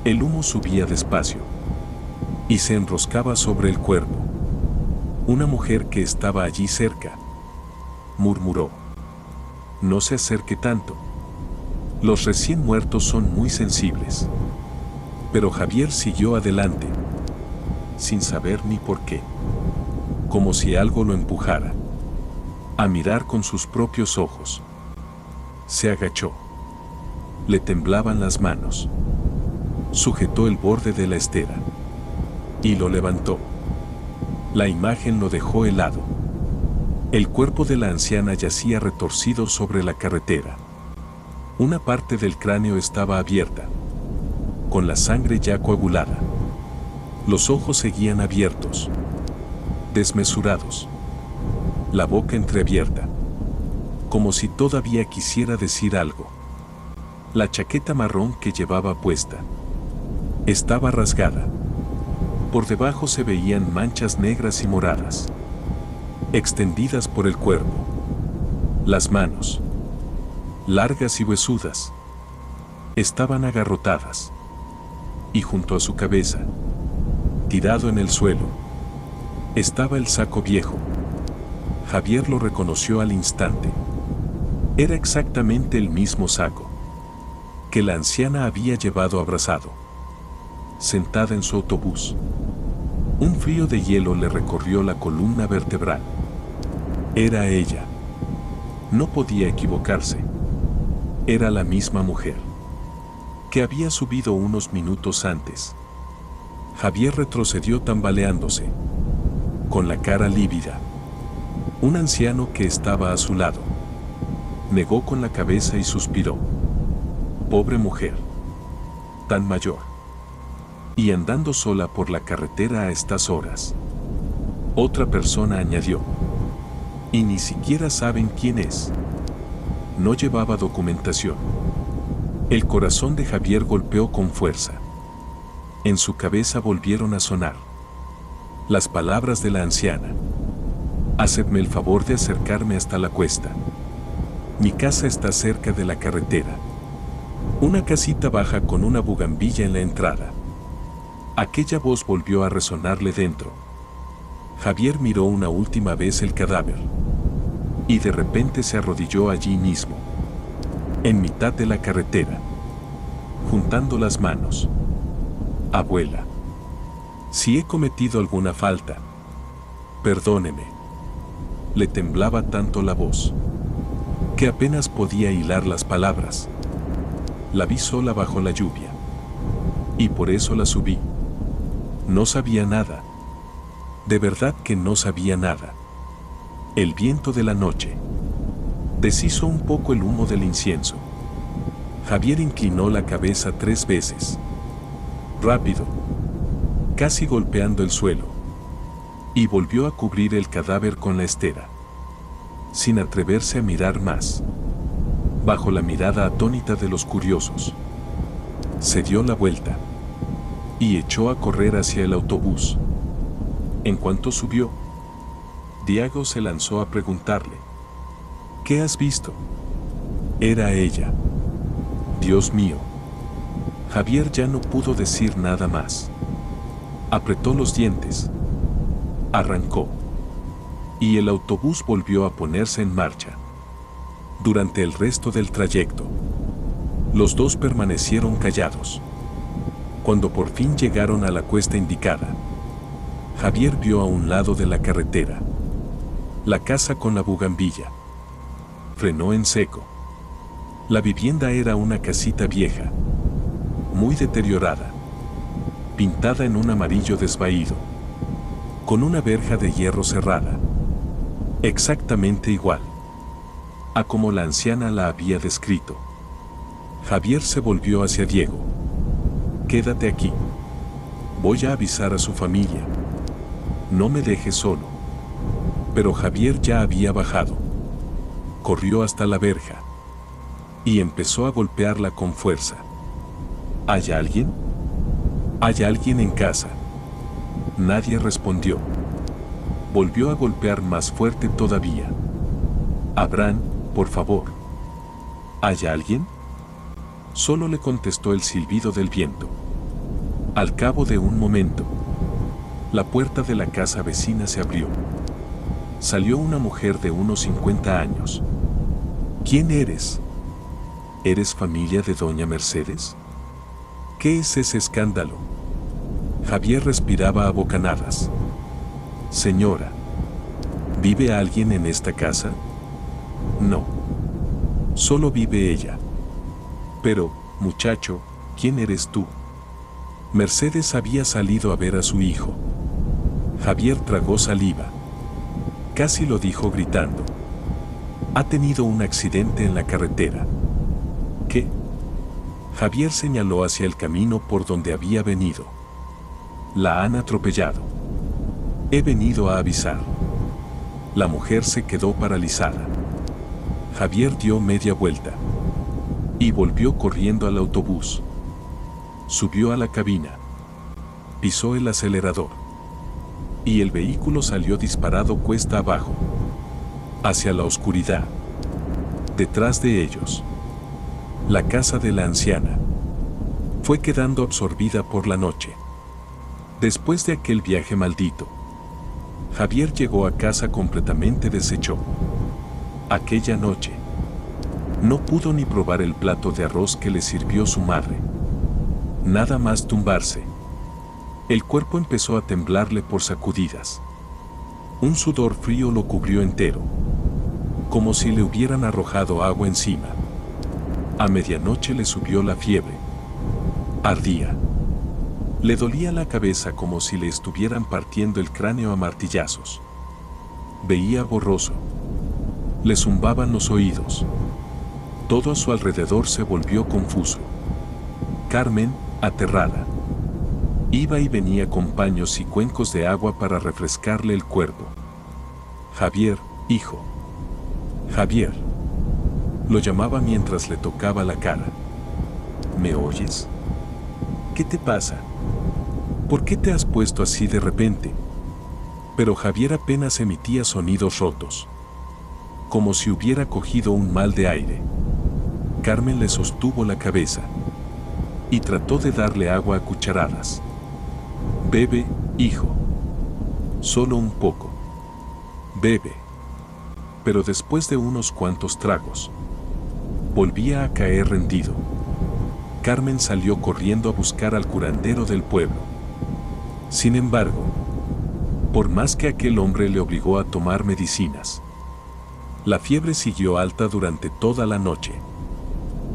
El humo subía despacio y se enroscaba sobre el cuerpo. Una mujer que estaba allí cerca murmuró: no se acerque tanto. Los recién muertos son muy sensibles. Pero Javier siguió adelante, sin saber ni por qué, como si algo lo empujara a mirar con sus propios ojos. Se agachó. Le temblaban las manos. Sujetó el borde de la estera y lo levantó. La imagen lo dejó helado. El cuerpo de la anciana yacía retorcido sobre la carretera. Una parte del cráneo estaba abierta, con la sangre ya coagulada. Los ojos seguían abiertos, desmesurados. La boca entreabierta, como si todavía quisiera decir algo. La chaqueta marrón que llevaba puesta estaba rasgada. Por debajo se veían manchas negras y moradas, extendidas por el cuerpo. Las manos, largas y huesudas, estaban agarrotadas. Y junto a su cabeza, tirado en el suelo, estaba el saco viejo. Javier lo reconoció al instante. Era exactamente el mismo saco que la anciana había llevado abrazado, sentada en su autobús. Un frío de hielo le recorrió la columna vertebral. Era ella. No podía equivocarse. Era la misma mujer que había subido unos minutos antes. Javier retrocedió tambaleándose, con la cara lívida. Un anciano que estaba a su lado negó con la cabeza y suspiró. Pobre mujer, tan mayor, y andando sola por la carretera a estas horas. Otra persona añadió. Y ni siquiera saben quién es. No llevaba documentación. El corazón de Javier golpeó con fuerza. En su cabeza volvieron a sonar las palabras de la anciana. Hacedme el favor de acercarme hasta la cuesta. Mi casa está cerca de la carretera. Una casita baja con una bugambilla en la entrada. Aquella voz volvió a resonarle dentro. Javier miró una última vez el cadáver. Y de repente se arrodilló allí mismo, en mitad de la carretera, juntando las manos. Abuela, si he cometido alguna falta, perdóneme. Le temblaba tanto la voz, que apenas podía hilar las palabras. La vi sola bajo la lluvia, y por eso la subí. No sabía nada. De verdad que no sabía nada. El viento de la noche deshizo un poco el humo del incienso. Javier inclinó la cabeza 3 veces. Rápido, casi golpeando el suelo, y volvió a cubrir el cadáver con la estera, sin atreverse a mirar más. Bajo la mirada atónita de los curiosos, se dio la vuelta y echó a correr hacia el autobús. En cuanto subió, Diego se lanzó a preguntarle. ¿Qué has visto? Era ella. Dios mío. Javier ya no pudo decir nada más. Apretó los dientes. Arrancó. Y el autobús volvió a ponerse en marcha. Durante el resto del trayecto, los dos permanecieron callados. Cuando por fin llegaron a la cuesta indicada, Javier vio a un lado de la carretera la casa con la bugambilla. Frenó en seco. La vivienda era una casita vieja, muy deteriorada, pintada en un amarillo desvaído, con una verja de hierro cerrada, exactamente igual a como la anciana la había descrito. Javier se volvió hacia Diego. Quédate aquí. Voy a avisar a su familia. No me dejes solo. Pero Javier ya había bajado. Corrió hasta la verja y empezó a golpearla con fuerza. ¿Hay alguien? ¿Hay alguien en casa? Nadie respondió. Volvió a golpear más fuerte todavía. Abraham, por favor. ¿Hay alguien? Solo le contestó el silbido del viento. Al cabo de un momento, la puerta de la casa vecina se abrió. Salió una mujer de unos 50 años. ¿Quién eres? ¿Eres familia de doña Mercedes? ¿Qué es ese escándalo? Javier respiraba a bocanadas. Señora, ¿vive alguien en esta casa? No. Solo vive ella. Pero, muchacho, ¿quién eres tú? Mercedes había salido a ver a su hijo. Javier tragó saliva. Casi lo dijo gritando. Ha tenido un accidente en la carretera. ¿Qué? Javier señaló hacia el camino por donde había venido. La han atropellado. He venido a avisar. La mujer se quedó paralizada. Javier dio media vuelta y volvió corriendo al autobús. Subió a la cabina. Pisó el acelerador. Y el vehículo salió disparado cuesta abajo, hacia la oscuridad. Detrás de ellos, la casa de la anciana fue quedando absorbida por la noche. Después de aquel viaje maldito, Javier llegó a casa completamente deshecho. Aquella noche, no pudo ni probar el plato de arroz que le sirvió su madre. Nada más tumbarse. El cuerpo empezó a temblarle por sacudidas. Un sudor frío lo cubrió entero, como si le hubieran arrojado agua encima. A medianoche le subió la fiebre. Ardía. Le dolía la cabeza como si le estuvieran partiendo el cráneo a martillazos. Veía borroso. Le zumbaban los oídos. Todo a su alrededor se volvió confuso. Carmen, aterrada, iba y venía con paños y cuencos de agua para refrescarle el cuerpo. Javier, hijo. Javier. Lo llamaba mientras le tocaba la cara. ¿Me oyes? ¿Qué te pasa? ¿Por qué te has puesto así de repente? Pero Javier apenas emitía sonidos rotos, como si hubiera cogido un mal de aire. Carmen le sostuvo la cabeza y trató de darle agua a cucharadas. Bebe, hijo. Solo un poco. Bebe. Pero después de unos cuantos tragos, volvía a caer rendido. Carmen salió corriendo a buscar al curandero del pueblo. Sin embargo, por más que aquel hombre le obligó a tomar medicinas, la fiebre siguió alta durante toda la noche.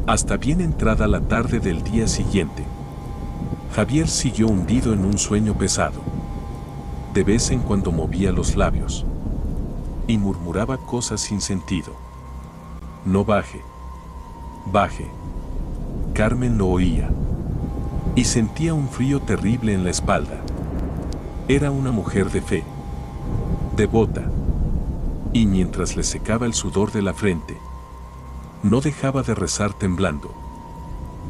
Hasta bien entrada la tarde del día siguiente, Javier siguió hundido en un sueño pesado. De vez en cuando movía los labios y murmuraba cosas sin sentido. No baje, baje. Carmen lo oía y sentía un frío terrible en la espalda. Era una mujer de fe, devota, y mientras le secaba el sudor de la frente, no dejaba de rezar temblando.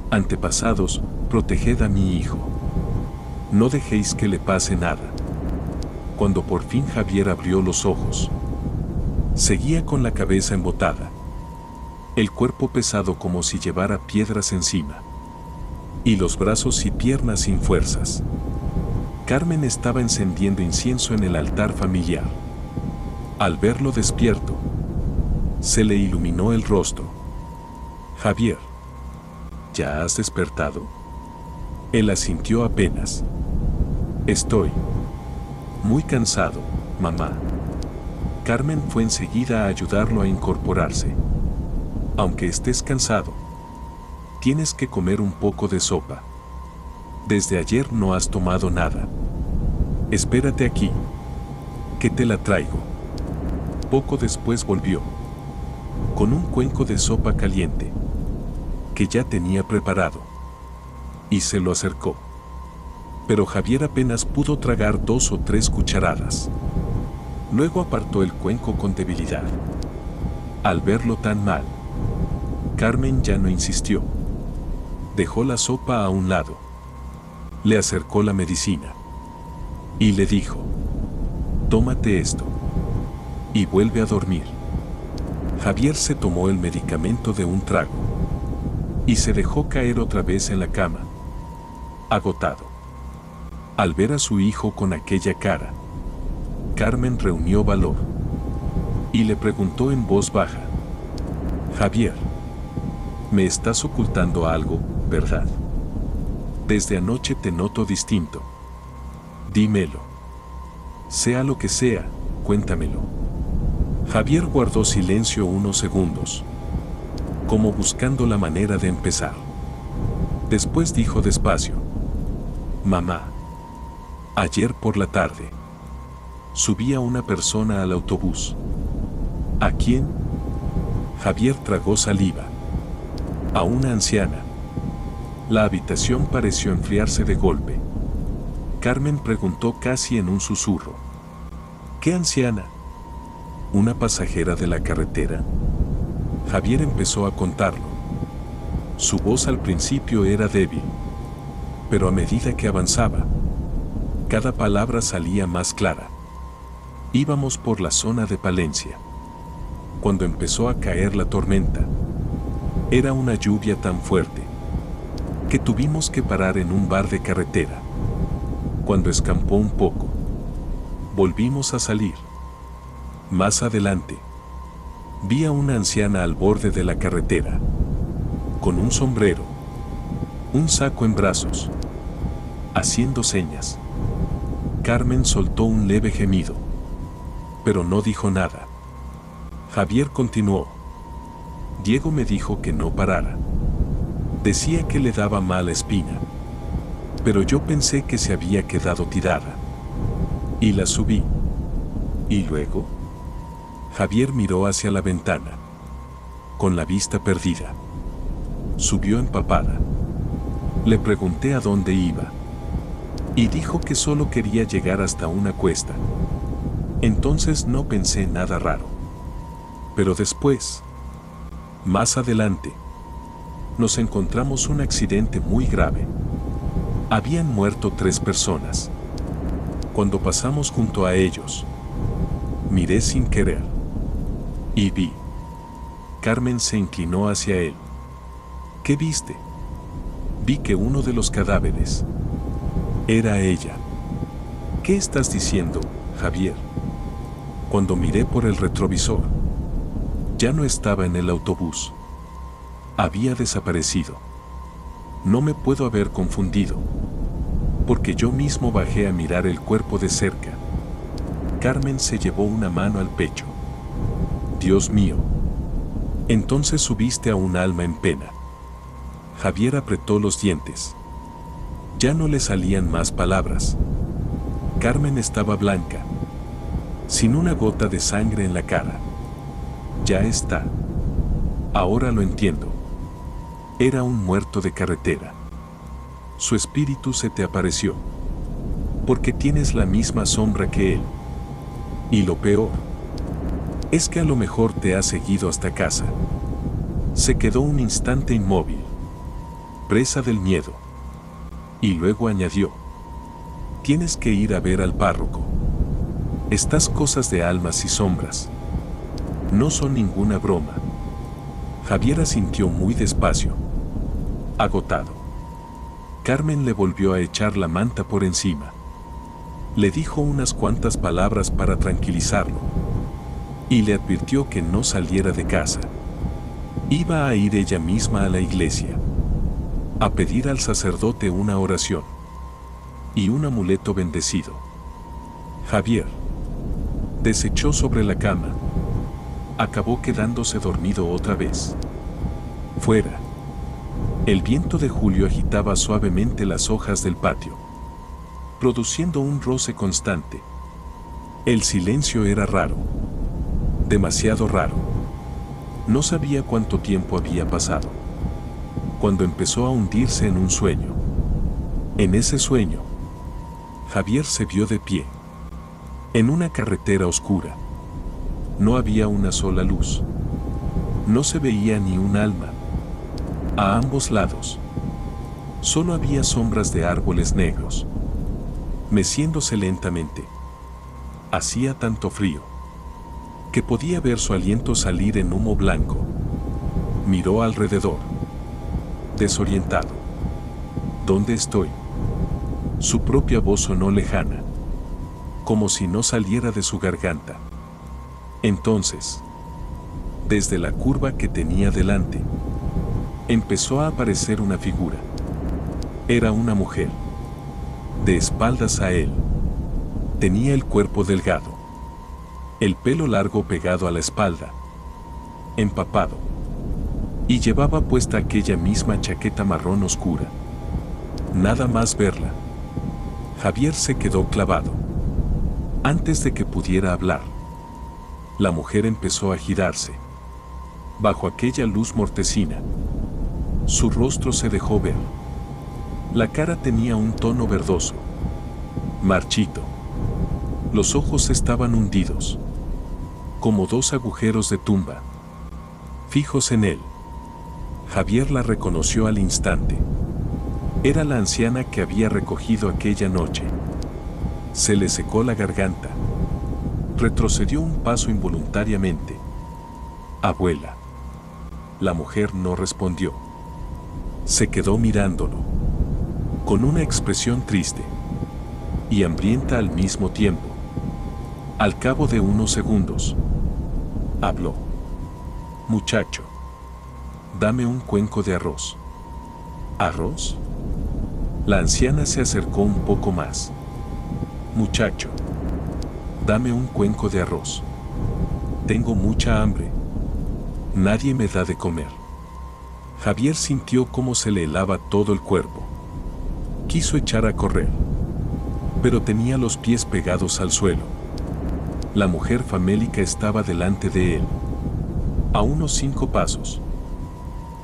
Antepasados, proteged a mi hijo. No dejéis que le pase nada. Cuando por fin Javier abrió los ojos, seguía con la cabeza embotada, el cuerpo pesado como si llevara piedras encima, y los brazos y piernas sin fuerzas. Carmen estaba encendiendo incienso en el altar familiar. Al verlo despierto, se le iluminó el rostro. Javier, ¿ya has despertado? Él asintió apenas. Estoy muy cansado, mamá. Carmen fue enseguida a ayudarlo a incorporarse. Aunque estés cansado, tienes que comer un poco de sopa. Desde ayer no has tomado nada. Espérate aquí, que te la traigo. Poco después volvió, con un cuenco de sopa caliente, que ya tenía preparado, y se lo acercó. Pero Javier apenas pudo tragar 2 o 3 cucharadas. Luego apartó el cuenco con debilidad. Al verlo tan mal, Carmen ya no insistió. Dejó la sopa a un lado. Le acercó la medicina y le dijo: tómate esto y vuelve a dormir. Javier se tomó el medicamento de un trago y se dejó caer otra vez en la cama, agotado. Al ver a su hijo con aquella cara, Carmen reunió valor y le preguntó en voz baja: Javier, me estás ocultando algo, ¿verdad? Desde anoche te noto distinto. Dímelo. Sea lo que sea, cuéntamelo. Javier guardó silencio unos segundos, como buscando la manera de empezar. Después dijo despacio: mamá, ayer por la tarde subía una persona al autobús. ¿A quién? Javier tragó saliva. A una anciana. La habitación pareció enfriarse de golpe. Carmen preguntó casi en un susurro: ¿qué anciana? ¿Una pasajera de la carretera? Javier empezó a contarlo. Su voz al principio era débil, pero a medida que avanzaba, cada palabra salía más clara. Íbamos por la zona de Palencia, cuando empezó a caer la tormenta. Era una lluvia tan fuerte que tuvimos que parar en un bar de carretera. Cuando escampó un poco, volvimos a salir. Más adelante, vi a una anciana al borde de la carretera, con un sombrero, un saco en brazos, haciendo señas. Carmen soltó un leve gemido, pero no dijo nada. Javier continuó: Diego me dijo que no parara. Decía que le daba mala espina, pero yo pensé que se había quedado tirada. Y la subí. ¿Y luego? Javier miró hacia la ventana, con la vista perdida. Subió empapada. Le pregunté a dónde iba. Y dijo que solo quería llegar hasta una cuesta. Entonces no pensé nada raro. Pero después, más adelante, nos encontramos un accidente muy grave. Habían muerto 3 personas. Cuando pasamos junto a ellos, miré sin querer. Y vi. Carmen se inclinó hacia él. ¿Qué viste? Vi que uno de los cadáveres era ella. ¿Qué estás diciendo, Javier? Cuando miré por el retrovisor, ya no estaba en el autobús. Había desaparecido. No me puedo haber confundido, porque yo mismo bajé a mirar el cuerpo de cerca. Carmen se llevó una mano al pecho. Dios mío. Entonces subiste a un alma en pena. Javier apretó los dientes. Ya no le salían más palabras. Carmen estaba blanca, sin una gota de sangre en la cara. Ya está. Ahora lo entiendo. Era un muerto de carretera. Su espíritu se te apareció, porque tienes la misma sombra que él. Y lo peor es que a lo mejor te ha seguido hasta casa. Se quedó un instante inmóvil, presa del miedo. Y luego añadió: tienes que ir a ver al párroco. Estas cosas de almas y sombras no son ninguna broma. Javier asintió muy despacio, agotado. Carmen le volvió a echar la manta por encima. Le dijo unas cuantas palabras para tranquilizarlo y le advirtió que no saliera de casa. Iba a ir ella misma a la iglesia, a pedir al sacerdote una oración y un amuleto bendecido. Javier desechó sobre la cama. Acabó quedándose dormido otra vez. Fuera, el viento de julio agitaba suavemente las hojas del patio, produciendo un roce constante. El silencio era raro, demasiado raro. No sabía cuánto tiempo había pasado, cuando empezó a hundirse en un sueño. En ese sueño, Javier se vio de pie, en una carretera oscura. No había una sola luz. No se veía ni un alma. A ambos lados, solo había sombras de árboles negros, meciéndose lentamente. Hacía tanto frío que podía ver su aliento salir en humo blanco. Miró alrededor, desorientado. ¿Dónde estoy? Su propia voz sonó lejana, como si no saliera de su garganta. Entonces, desde la curva que tenía delante, empezó a aparecer una figura. Era una mujer, de espaldas a él. Tenía el cuerpo delgado, el pelo largo pegado a la espalda, empapado, y llevaba puesta aquella misma chaqueta marrón oscura. Nada más verla, Javier se quedó clavado. Antes de que pudiera hablar, la mujer empezó a girarse. Bajo aquella luz mortecina, su rostro se dejó ver. La cara tenía un tono verdoso, marchito. Los ojos estaban hundidos, como 2 agujeros de tumba, fijos en él. Javier la reconoció al instante. Era la anciana que había recogido aquella noche. Se le secó la garganta. Retrocedió un paso involuntariamente. Abuela. La mujer no respondió. Se quedó mirándolo, con una expresión triste y hambrienta al mismo tiempo. Al cabo de unos segundos, habló. Muchacho, dame un cuenco de arroz. ¿Arroz? La anciana se acercó un poco más. Muchacho, dame un cuenco de arroz. Tengo mucha hambre. Nadie me da de comer. Javier sintió cómo se le helaba todo el cuerpo. Quiso echar a correr, pero tenía los pies pegados al suelo. La mujer famélica estaba delante de él, a unos 5 pasos,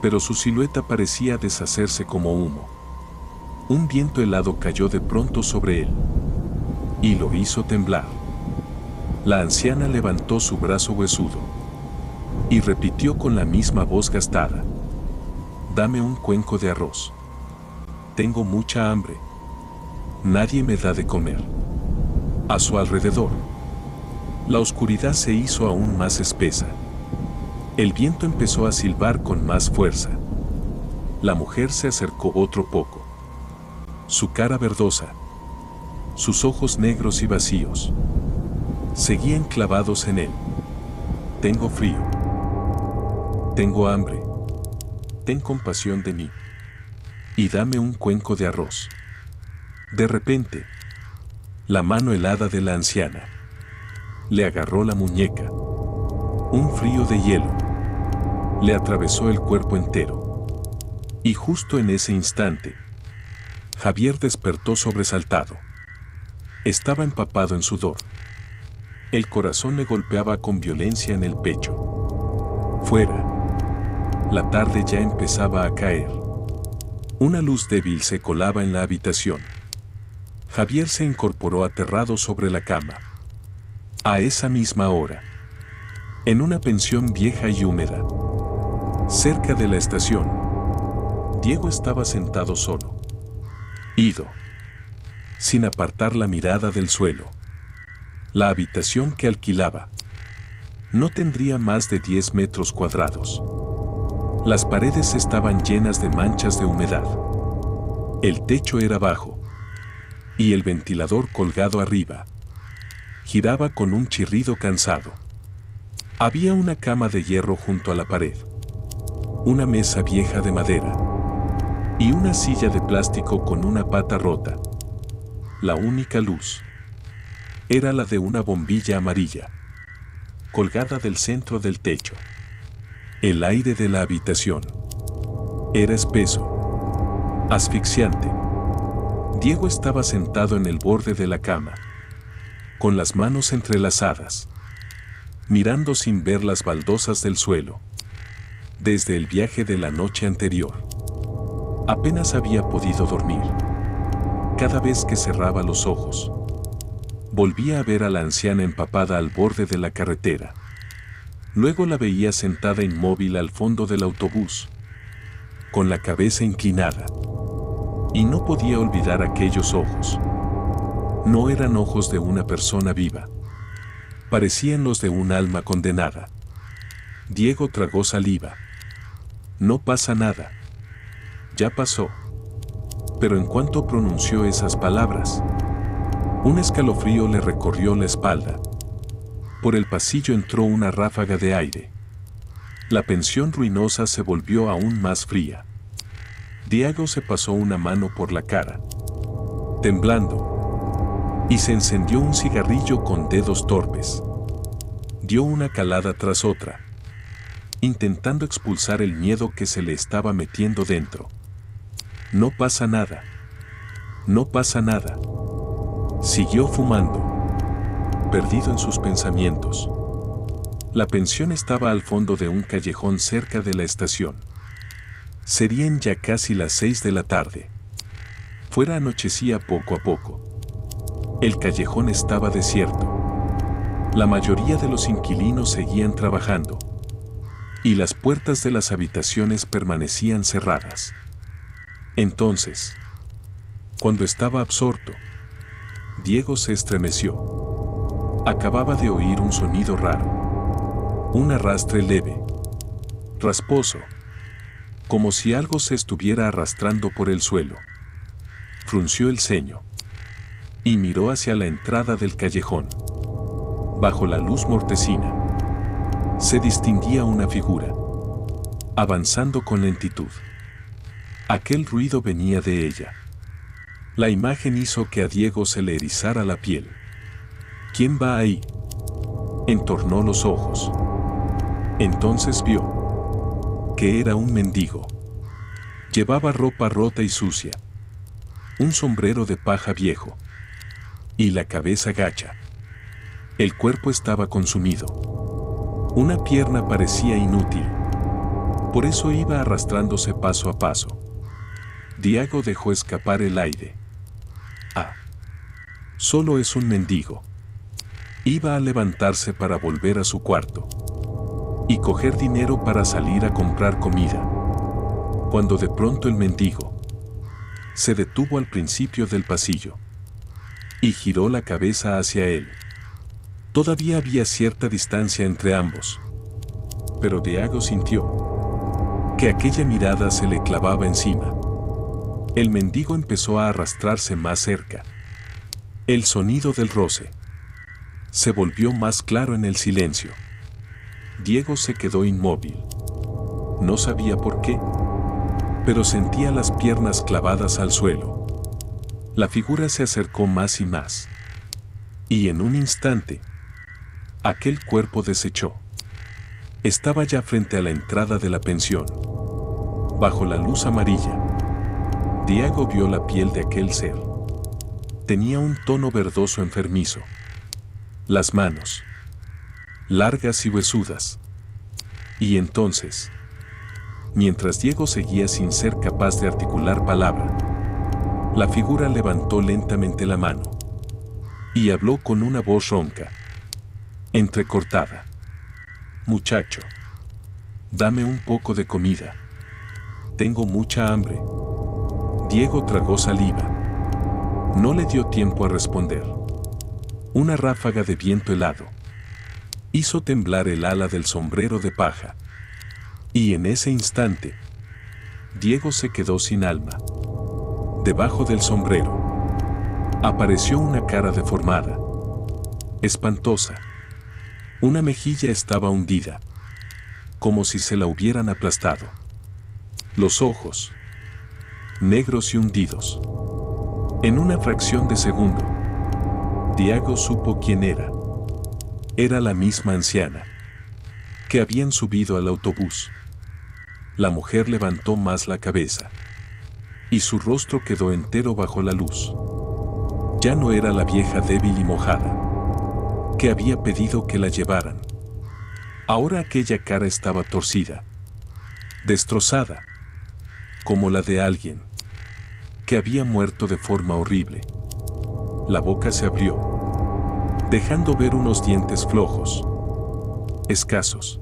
pero su silueta parecía deshacerse como humo. Un viento helado cayó de pronto sobre él y lo hizo temblar. La anciana levantó su brazo huesudo y repitió con la misma voz gastada: «Dame un cuenco de arroz. Tengo mucha hambre. Nadie me da de comer». A su alrededor, la oscuridad se hizo aún más espesa. El viento empezó a silbar con más fuerza. La mujer se acercó otro poco. Su cara verdosa, sus ojos negros y vacíos, seguían clavados en él. «Tengo frío. Tengo hambre. Ten compasión de mí. Y dame un cuenco de arroz». De repente, la mano helada de la anciana le agarró la muñeca. Un frío de hielo le atravesó el cuerpo entero. Y justo en ese instante, Javier despertó sobresaltado. Estaba empapado en sudor. El corazón le golpeaba con violencia en el pecho. Fuera, la tarde ya empezaba a caer. Una luz débil se colaba en la habitación. Javier se incorporó aterrado sobre la cama. A esa misma hora, en una pensión vieja y húmeda, cerca de la estación, Diego estaba sentado solo, ido, sin apartar la mirada del suelo. La habitación que alquilaba no tendría más de 10 metros cuadrados. Las paredes estaban llenas de manchas de humedad. El techo era bajo y el ventilador colgado arriba giraba con un chirrido cansado. Había una cama de hierro junto a la pared, una mesa vieja de madera y una silla de plástico con una pata rota. La única luz era la de una bombilla amarilla, colgada del centro del techo. El aire de la habitación era espeso, asfixiante. Diego estaba sentado en el borde de la cama, con las manos entrelazadas, mirando sin ver las baldosas del suelo. Desde el viaje de la noche anterior, apenas había podido dormir. Cada vez que cerraba los ojos, volvía a ver a la anciana empapada al borde de la carretera. Luego la veía sentada inmóvil al fondo del autobús, con la cabeza inclinada. Y no podía olvidar aquellos ojos. No eran ojos de una persona viva. Parecían los de un alma condenada. Diego tragó saliva. «No pasa nada. Ya pasó». Pero en cuanto pronunció esas palabras, un escalofrío le recorrió la espalda. Por el pasillo entró una ráfaga de aire. La pensión ruinosa se volvió aún más fría. Diego se pasó una mano por la cara, temblando, y se encendió un cigarrillo con dedos torpes. Dio una calada tras otra, intentando expulsar el miedo que se le estaba metiendo dentro. «No pasa nada. No pasa nada». Siguió fumando, perdido en sus pensamientos. La pensión estaba al fondo de un callejón cerca de la estación. Serían ya casi las 6 de la tarde. Fuera anochecía poco a poco. El callejón estaba desierto. La mayoría de los inquilinos seguían trabajando, y las puertas de las habitaciones permanecían cerradas. Entonces, cuando estaba absorto, Diego se estremeció. Acababa de oír un sonido raro. Un arrastre leve, rasposo, como si algo se estuviera arrastrando por el suelo. Frunció el ceño y miró hacia la entrada del callejón. Bajo la luz mortecina, se distinguía una figura, avanzando con lentitud. Aquel ruido venía de ella. La imagen hizo que a Diego se le erizara la piel. «¿Quién va ahí?». Entornó los ojos. Entonces vio que era un mendigo. Llevaba ropa rota y sucia. un sombrero de paja viejo y la cabeza gacha. El cuerpo estaba consumido. Una pierna parecía inútil. Por eso iba arrastrándose paso a paso. Diago dejó escapar el aire. Ah, solo es un mendigo. Iba a levantarse para volver a su cuarto y coger dinero para salir a comprar comida, cuando de pronto el mendigo se detuvo al principio del pasillo y giró la cabeza hacia él. Todavía había cierta distancia entre ambos, pero Diago sintió que aquella mirada se le clavaba encima. El mendigo empezó a arrastrarse más cerca. El sonido del roce se volvió más claro en el silencio. Diego se quedó inmóvil. No sabía por qué, pero sentía las piernas clavadas al suelo. La figura se acercó más y más. Y en un instante, aquel cuerpo desechó. Estaba ya frente a la entrada de la pensión. Bajo la luz amarilla, Diego vio la piel de aquel ser. Tenía un tono verdoso enfermizo. Las manos, largas y huesudas. Y entonces, mientras Diego seguía sin ser capaz de articular palabra, la figura levantó lentamente la mano y habló con una voz ronca, entrecortada. Muchacho, dame un poco de comida. Tengo mucha hambre. Diego tragó saliva. No le dio tiempo a responder. Una ráfaga de viento helado hizo temblar el ala del sombrero de paja. Y en ese instante, Diego se quedó sin alma. Debajo del sombrero apareció una cara deformada, espantosa. Una mejilla estaba hundida, como si se la hubieran aplastado. Los ojos, negros y hundidos. En una fracción de segundo, Diego supo quién era. Era la misma anciana que habían subido al autobús. La mujer levantó más la cabeza y su rostro quedó entero bajo la luz. Ya no era la vieja débil y mojada que había pedido que la llevaran. Ahora aquella cara estaba torcida, destrozada, como la de alguien que había muerto de forma horrible. La boca se abrió, dejando ver unos dientes flojos, escasos.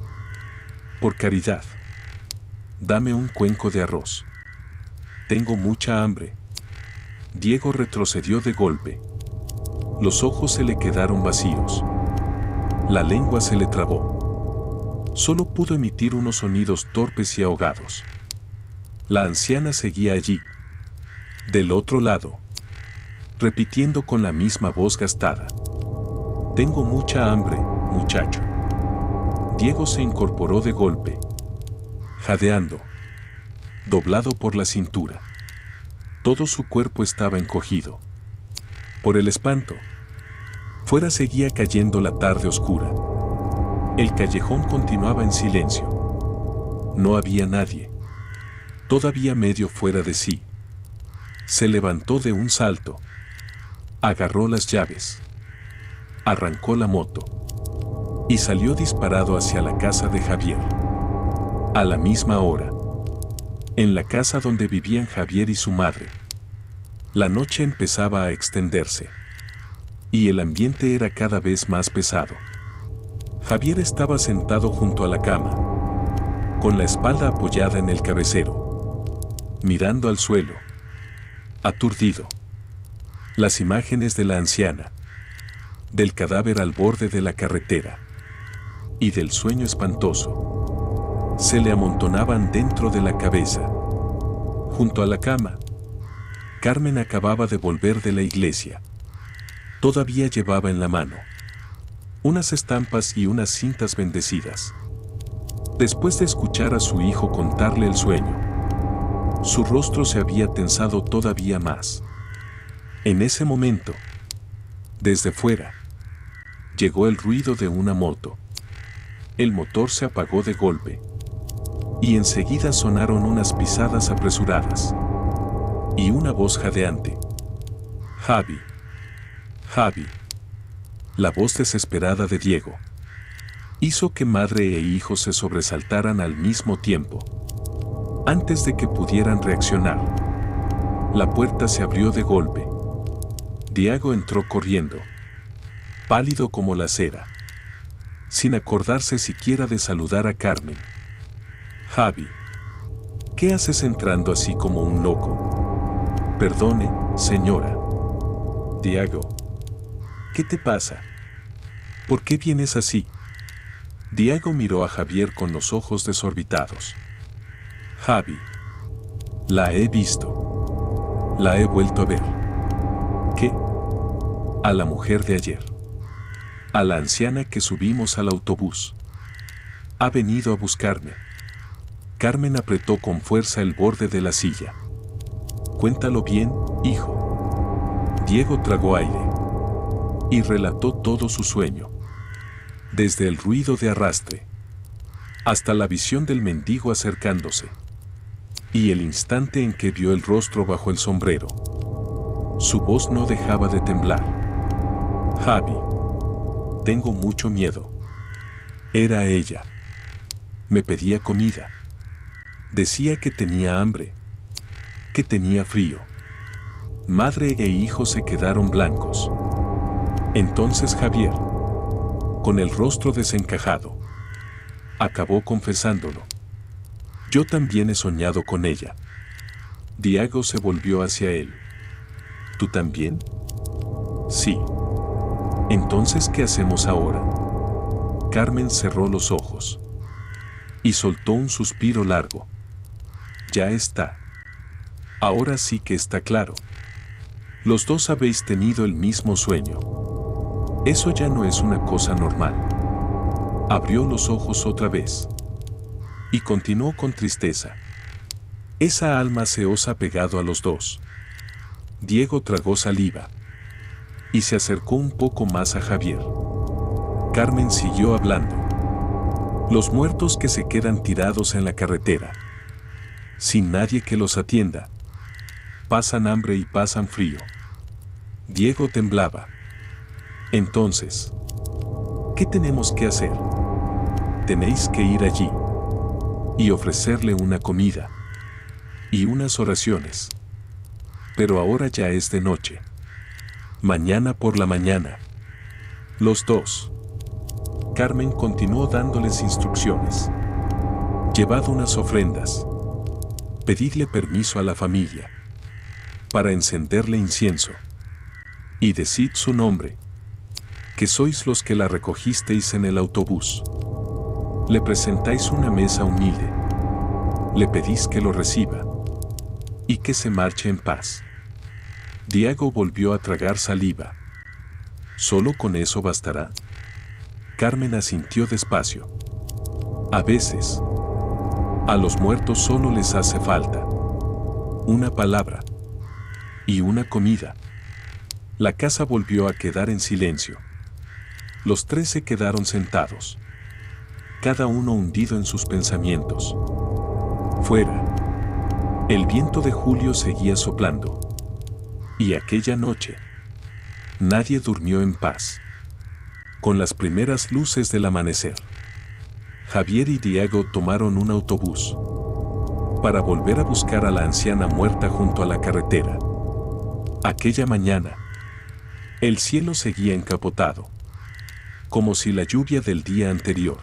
Por caridad, dame un cuenco de arroz. Tengo mucha hambre. Diego retrocedió de golpe. Los ojos se le quedaron vacíos. La lengua se le trabó. Solo pudo emitir unos sonidos torpes y ahogados. La anciana seguía allí, del otro lado, repitiendo con la misma voz gastada. Tengo mucha hambre, muchacho. Diego se incorporó de golpe, jadeando, doblado por la cintura. Todo su cuerpo estaba encogido por el espanto. Fuera seguía cayendo la tarde oscura. El callejón continuaba en silencio. No había nadie. Todavía medio fuera de sí, se levantó de un salto, agarró las llaves, arrancó la moto y salió disparado hacia la casa de Javier. A la misma hora, en la casa donde vivían Javier y su madre, la noche empezaba a extenderse y el ambiente era cada vez más pesado. Javier estaba sentado junto a la cama, con la espalda apoyada en el cabecero, mirando al suelo, aturdido. Las imágenes de la anciana, del cadáver al borde de la carretera y del sueño espantoso se le amontonaban dentro de la cabeza. Junto a la cama, Carmen acababa de volver de la iglesia. Todavía llevaba en la mano unas estampas y unas cintas bendecidas. Después de escuchar a su hijo contarle el sueño, su rostro se había tensado todavía más. En ese momento, desde fuera, llegó el ruido de una moto. El motor se apagó de golpe y enseguida sonaron unas pisadas apresuradas y una voz jadeante. Javi. Javi. La voz desesperada de Diego hizo que madre e hijo se sobresaltaran al mismo tiempo. Antes de que pudieran reaccionar, la puerta se abrió de golpe. Diego entró corriendo, pálido como la cera, sin acordarse siquiera de saludar a Carmen. Javi, ¿qué haces entrando así como un loco? Perdone, señora. Diego, ¿qué te pasa? ¿Por qué vienes así? Diego miró a Javier con los ojos desorbitados. Javi, la he visto. La he vuelto a ver. ¿Qué? A la mujer de ayer. A la anciana que subimos al autobús. Ha venido a buscarme. Carmen apretó con fuerza el borde de la silla. Cuéntalo bien, hijo. Diego tragó aire y relató todo su sueño. Desde el ruido de arrastre hasta la visión del mendigo acercándose y el instante en que vio el rostro bajo el sombrero. Su voz no dejaba de temblar. Javi, tengo mucho miedo. Era ella. Me pedía comida. Decía que tenía hambre, que tenía frío. Madre e hijo se quedaron blancos. Entonces Javier, con el rostro desencajado, acabó confesándolo. Yo también he soñado con ella. Diego se volvió hacia él. ¿Tú también? Sí. Entonces, ¿qué hacemos ahora? Carmen cerró los ojos y soltó un suspiro largo. Ya está. Ahora sí que está claro. Los dos habéis tenido el mismo sueño. Eso ya no es una cosa normal. Abrió los ojos otra vez y continuó con tristeza. Esa alma se os ha pegado a los dos. Diego tragó saliva y se acercó un poco más a Javier. Carmen siguió hablando. Los muertos que se quedan tirados en la carretera, sin nadie que los atienda, pasan hambre y pasan frío. Diego temblaba. Entonces, ¿qué tenemos que hacer? Tenéis que ir allí y ofrecerle una comida y unas oraciones. Pero ahora ya es de noche. Mañana por la mañana. Los dos. Carmen continuó dándoles instrucciones. Llevad unas ofrendas. Pedidle permiso a la familia para encenderle incienso. Y decid su nombre, que sois los que la recogisteis en el autobús. Le presentáis una mesa humilde. Le pedís que lo reciba y que se marche en paz. Diego volvió a tragar saliva. ¿Solo con eso bastará? Carmen asintió despacio. A veces, a los muertos solo les hace falta una palabra y una comida. La casa volvió a quedar en silencio. Los tres se quedaron sentados, cada uno hundido en sus pensamientos. Fuera, el viento de julio seguía soplando. Y aquella noche, nadie durmió en paz. Con las primeras luces del amanecer, Javier y Diego tomaron un autobús para volver a buscar a la anciana muerta junto a la carretera. Aquella mañana, el cielo seguía encapotado, como si la lluvia del día anterior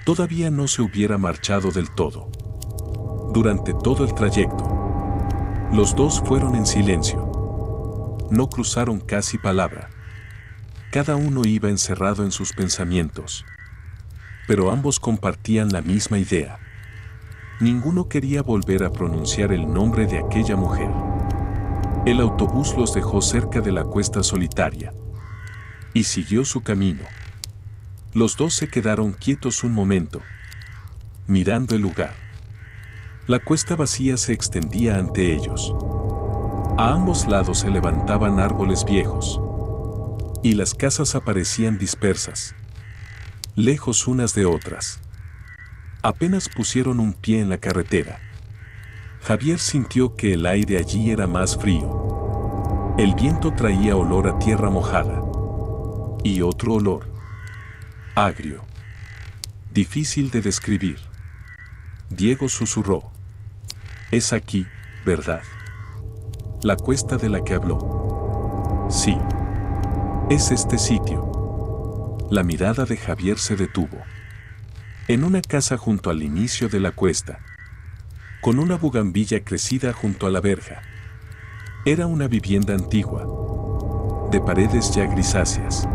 todavía no se hubiera marchado del todo. Durante todo el trayecto, los dos fueron en silencio. No cruzaron casi palabra. Cada uno iba encerrado en sus pensamientos. Pero ambos compartían la misma idea. Ninguno quería volver a pronunciar el nombre de aquella mujer. El autobús los dejó cerca de la cuesta solitaria y siguió su camino. Los dos se quedaron quietos un momento, mirando el lugar. La cuesta vacía se extendía ante ellos. A ambos lados se levantaban árboles viejos y las casas aparecían dispersas, lejos unas de otras. Apenas pusieron un pie en la carretera, Javier sintió que el aire allí era más frío. El viento traía olor a tierra mojada. Y otro olor. Agrio. Difícil de describir. Diego susurró. Es aquí, ¿verdad? La cuesta de la que habló. Sí. Es este sitio. La mirada de Javier se detuvo. En una casa junto al inicio de la cuesta. Con una bugambilla crecida junto a la verja. Era una vivienda antigua. De paredes ya grisáceas.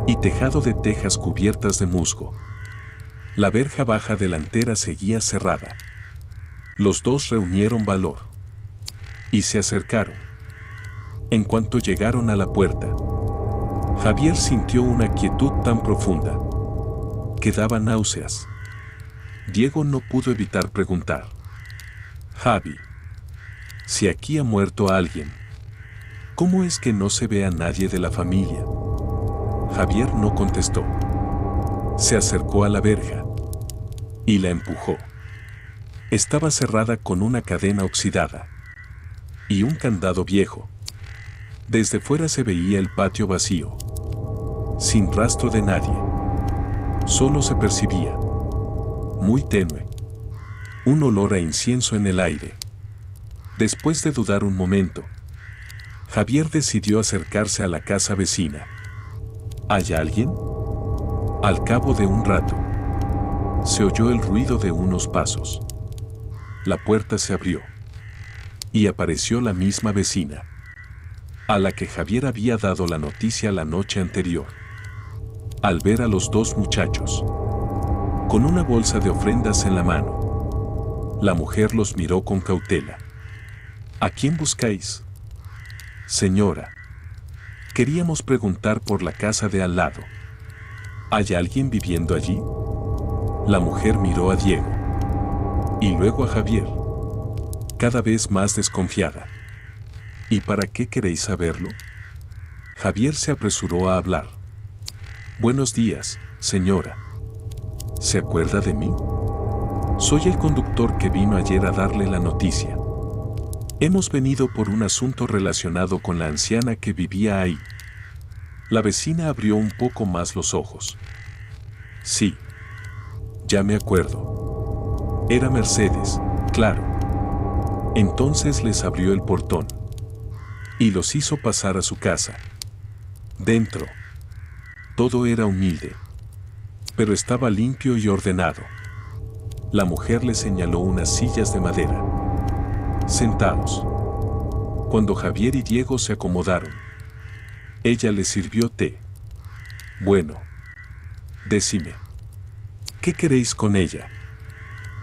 Y tejado de tejas cubiertas de musgo. La verja baja delantera seguía cerrada. Los dos reunieron valor. Y se acercaron. En cuanto llegaron a la puerta, Javier sintió una quietud tan profunda que daba náuseas. Diego no pudo evitar preguntar. Javi, si aquí ha muerto alguien, ¿cómo es que no se ve a nadie de la familia? Javier no contestó. Se acercó a la verja y la empujó. Estaba cerrada con una cadena oxidada y un candado viejo. Desde fuera se veía el patio vacío, sin rastro de nadie. Solo se percibía, muy tenue, un olor a incienso en el aire. Después de dudar un momento, Javier decidió acercarse a la casa vecina. ¿Hay alguien? Al cabo de un rato, se oyó el ruido de unos pasos. La puerta se abrió y apareció la misma vecina, a la que Javier había dado la noticia la noche anterior. Al ver a los dos muchachos, con una bolsa de ofrendas en la mano, la mujer los miró con cautela. ¿A quién buscáis? Señora, queríamos preguntar por la casa de al lado. ¿Hay alguien viviendo allí? La mujer miró a Diego y luego a Javier, cada vez más desconfiada. ¿Y para qué queréis saberlo? Javier se apresuró a hablar. Buenos días, señora. ¿Se acuerda de mí? Soy el conductor que vino ayer a darle la noticia. Hemos venido por un asunto relacionado con la anciana que vivía ahí. La vecina abrió un poco más los ojos. Sí, ya me acuerdo. Era Mercedes, claro. Entonces les abrió el portón y los hizo pasar a su casa. Dentro, todo era humilde, pero estaba limpio y ordenado. La mujer le señaló unas sillas de madera. Sentados. Cuando Javier y Diego se acomodaron, ella les sirvió té. Bueno, decime, ¿qué queréis con ella?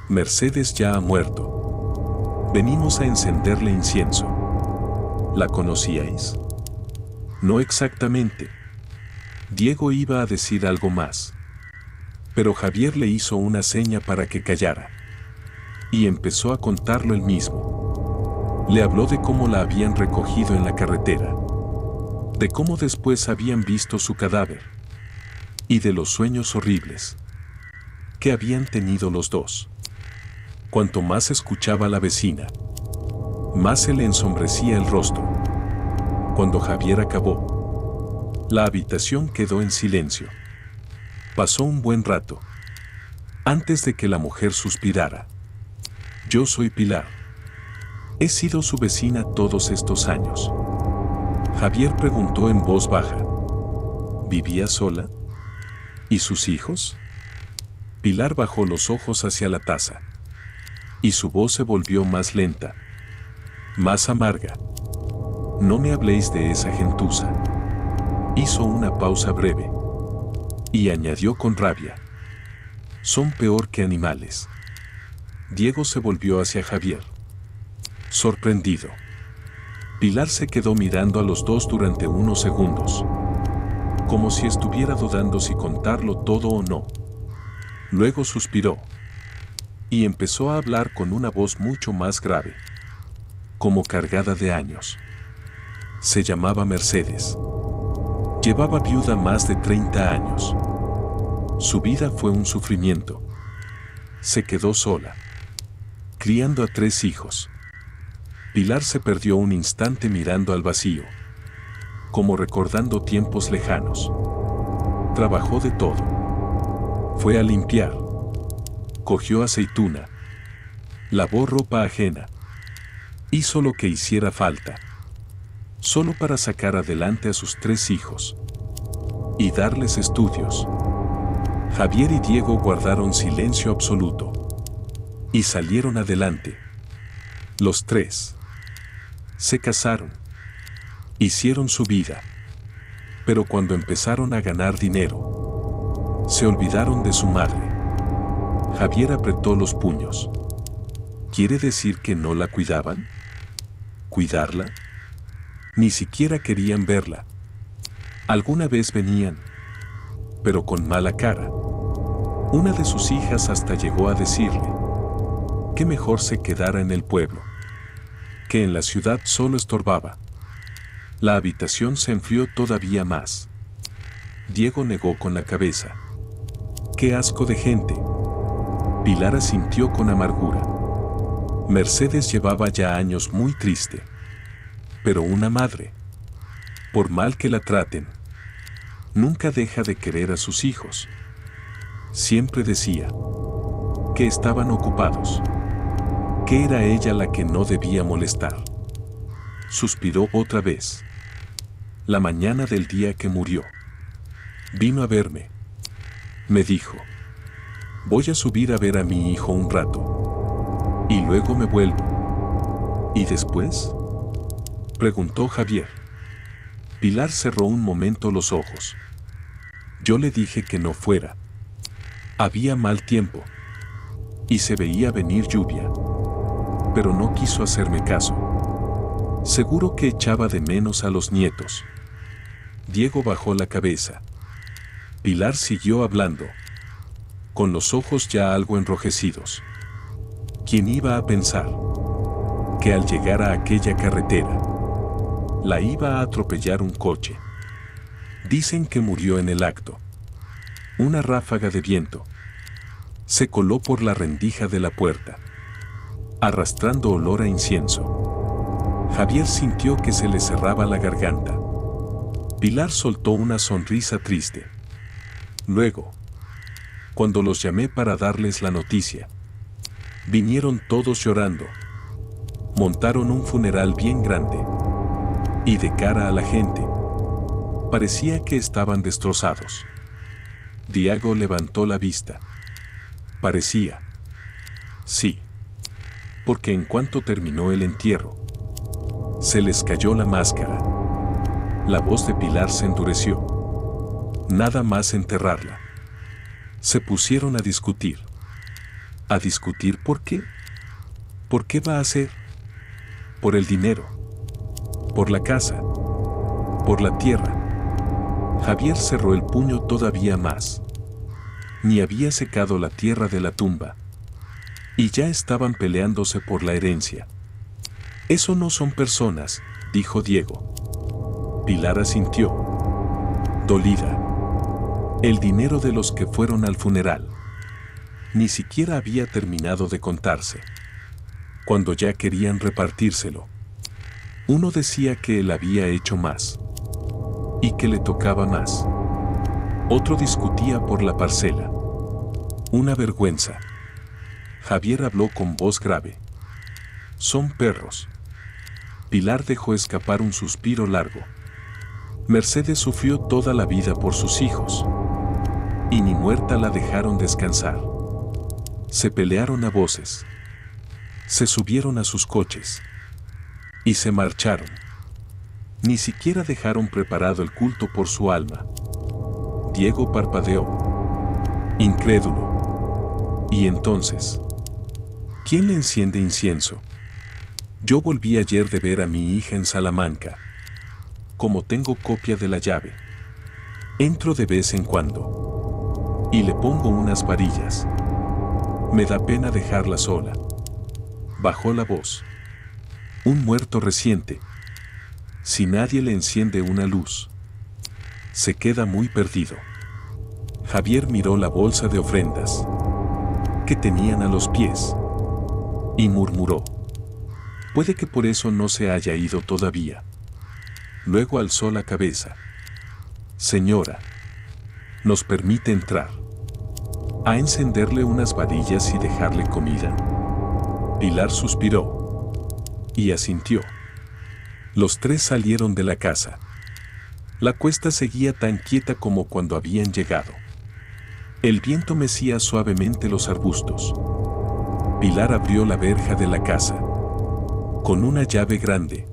Mercedes ya ha muerto. Venimos a encenderle incienso. ¿La conocíais? No exactamente. Diego iba a decir algo más, pero Javier le hizo una seña para que callara. Y empezó a contarlo él mismo. Le habló de cómo la habían recogido en la carretera, de cómo después habían visto su cadáver, y de los sueños horribles que habían tenido los dos. Cuanto más escuchaba la vecina, más se le ensombrecía el rostro. Cuando Javier acabó, la habitación quedó en silencio. Pasó un buen rato, antes de que la mujer suspirara. Yo soy Pilar. He sido su vecina todos estos años. Javier preguntó en voz baja. ¿Vivía sola? ¿Y sus hijos? Pilar bajó los ojos hacia la taza, y su voz se volvió más lenta, más amarga. No me habléis de esa gentuza. Hizo una pausa breve, y añadió con rabia. Son peor que animales. Diego se volvió hacia Javier, sorprendido. Pilar se quedó mirando a los dos durante unos segundos, como si estuviera dudando si contarlo todo o no. Luego suspiró y empezó a hablar con una voz mucho más grave, como cargada de años. Se llamaba Mercedes. Llevaba viuda más de 30 años. Su vida fue un sufrimiento. Se quedó sola, criando a 3 hijos. Pilar se perdió un instante mirando al vacío, como recordando tiempos lejanos. Trabajó de todo. Fue a limpiar. Cogió aceituna. Lavó ropa ajena. Hizo lo que hiciera falta, solo para sacar adelante a sus 3 hijos y darles estudios. Javier y Diego guardaron silencio absoluto y salieron adelante. Los 3 se casaron, hicieron su vida, pero cuando empezaron a ganar dinero, se olvidaron de su madre. Javier apretó los puños. ¿Quiere decir que no la cuidaban? ¿Cuidarla? Ni siquiera querían verla. Alguna vez venían, pero con mala cara. Una de sus hijas hasta llegó a decirle que mejor se quedara en el pueblo, que en la ciudad solo estorbaba. La habitación se enfrió todavía más. Diego negó con la cabeza. ¡Qué asco de gente! Pilar asintió con amargura. Mercedes llevaba ya años muy triste. Pero una madre, por mal que la traten, nunca deja de querer a sus hijos. Siempre decía que estaban ocupados, que era ella la que no debía molestar. Suspiró otra vez. La mañana del día que murió, vino a verme. Me dijo: voy a subir a ver a mi hijo un rato, y luego me vuelvo. ¿Y después?, preguntó Javier. Pilar cerró un momento los ojos. Yo le dije que no fuera. Había mal tiempo y se veía venir lluvia, pero no quiso hacerme caso. Seguro que echaba de menos a los nietos. Diego bajó la cabeza. Pilar siguió hablando, con los ojos ya algo enrojecidos. ¿Quién iba a pensar que al llegar a aquella carretera la iba a atropellar un coche? Dicen que murió en el acto. Una ráfaga de viento se coló por la rendija de la puerta, arrastrando olor a incienso. Javier sintió que se le cerraba la garganta. Pilar soltó una sonrisa triste. Luego, cuando los llamé para darles la noticia, vinieron todos llorando. Montaron un funeral bien grande. Y de cara a la gente, parecía que estaban destrozados. Diego levantó la vista. Parecía. Sí. Porque en cuanto terminó el entierro, se les cayó la máscara. La voz de Pilar se endureció. Nada más enterrarla, se pusieron a discutir. ¿A discutir por qué? ¿Por qué va a ser? Por el dinero. Por la casa. Por la tierra. Javier cerró el puño todavía más. Ni había secado la tierra de la tumba. Y ya estaban peleándose por la herencia. Eso no son personas, dijo Diego. Pilar asintió, dolida. El dinero de los que fueron al funeral ni siquiera había terminado de contarse, cuando ya querían repartírselo. Uno decía que él había hecho más y que le tocaba más. Otro discutía por la parcela. Una vergüenza. Javier habló con voz grave. Son perros. Pilar dejó escapar un suspiro largo. Mercedes sufrió toda la vida por sus hijos. Y ni muerta la dejaron descansar. Se pelearon a voces. Se subieron a sus coches. Y se marcharon. Ni siquiera dejaron preparado el culto por su alma. Diego parpadeó, incrédulo. ¿Y entonces? ¿Quién le enciende incienso? Yo volví ayer de ver a mi hija en Salamanca. Como tengo copia de la llave, entro de vez en cuando y le pongo unas varillas. Me da pena dejarla sola. Bajó la voz. Un muerto reciente. Si nadie le enciende una luz, se queda muy perdido. Javier miró la bolsa de ofrendas que tenían a los pies y murmuró: Puede que por eso no se haya ido todavía. Luego alzó la cabeza. Señora, ¿nos permite entrar a encenderle unas varillas y dejarle comida? Pilar suspiró y asintió. Los tres salieron de la casa. La cuesta seguía tan quieta como cuando habían llegado. El viento mecía suavemente los arbustos. Pilar abrió la verja de la casa con una llave grande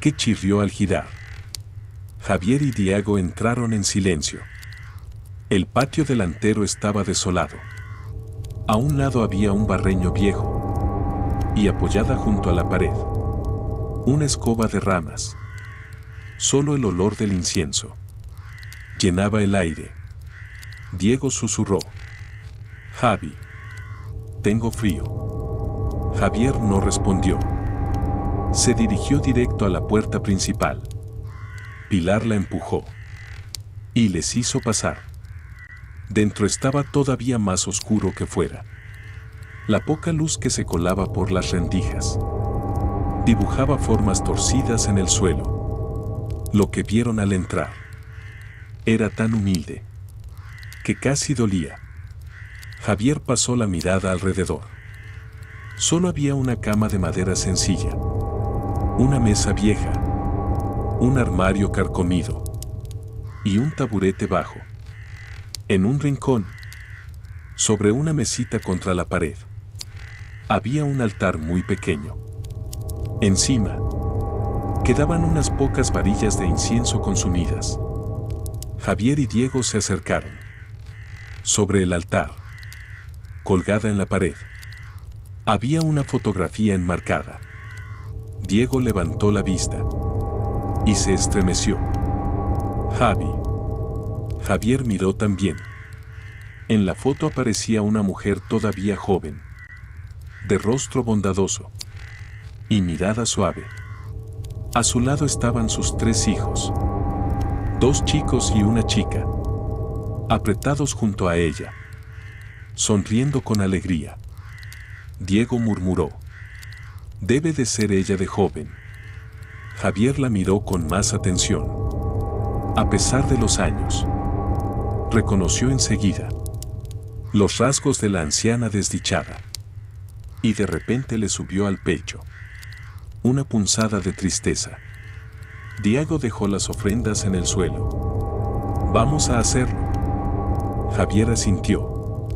que chirrió al girar. Javier y Diego entraron en silencio. El patio delantero estaba desolado. A un lado había un barreño viejo y apoyada junto a la pared una escoba de ramas. Solo el olor del incienso llenaba el aire. Diego susurró: Javi, tengo frío. Javier no respondió. Se dirigió directo a la puerta principal. Pilar la empujó y les hizo pasar. Dentro estaba todavía más oscuro que fuera. La poca luz que se colaba por las rendijas dibujaba formas torcidas en el suelo. Lo que vieron al entrar era tan humilde que casi dolía. Javier pasó la mirada alrededor. Solo había una cama de madera sencilla, una mesa vieja, un armario carcomido y un taburete bajo. En un rincón, sobre una mesita contra la pared, había un altar muy pequeño. Encima, quedaban unas pocas varillas de incienso consumidas. Javier y Diego se acercaron. Sobre el altar, colgada en la pared, había una fotografía enmarcada. Diego levantó la vista y se estremeció. Javier miró también. En la foto aparecía una mujer todavía joven, de rostro bondadoso y mirada suave. A su lado estaban sus tres hijos, 2 chicos y una chica, apretados junto a ella, sonriendo con alegría. Diego murmuró: debe de ser ella de joven. Javier la miró con más atención. A pesar de los años, reconoció enseguida los rasgos de la anciana desdichada. Y de repente le subió al pecho una punzada de tristeza. Diego dejó las ofrendas en el suelo. Vamos a hacerlo. Javier asintió.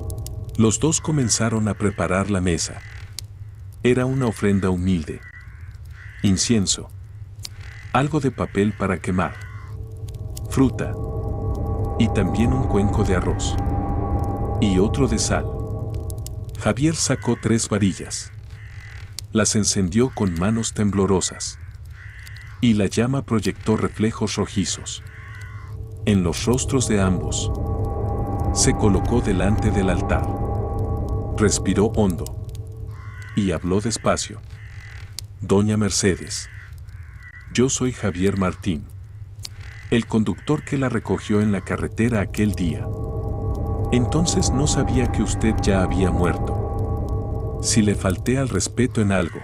Los dos comenzaron a preparar la mesa. Era una ofrenda humilde: incienso, algo de papel para quemar, fruta y también un cuenco de arroz y otro de sal. Javier sacó 3 varillas. Las encendió con manos temblorosas y la llama proyectó reflejos rojizos en los rostros de ambos. Se colocó delante del altar. Respiró hondo y habló despacio: Doña Mercedes, yo soy Javier Martín, el conductor que la recogió en la carretera aquel día. Entonces no sabía que usted ya había muerto. Si le falté al respeto en algo,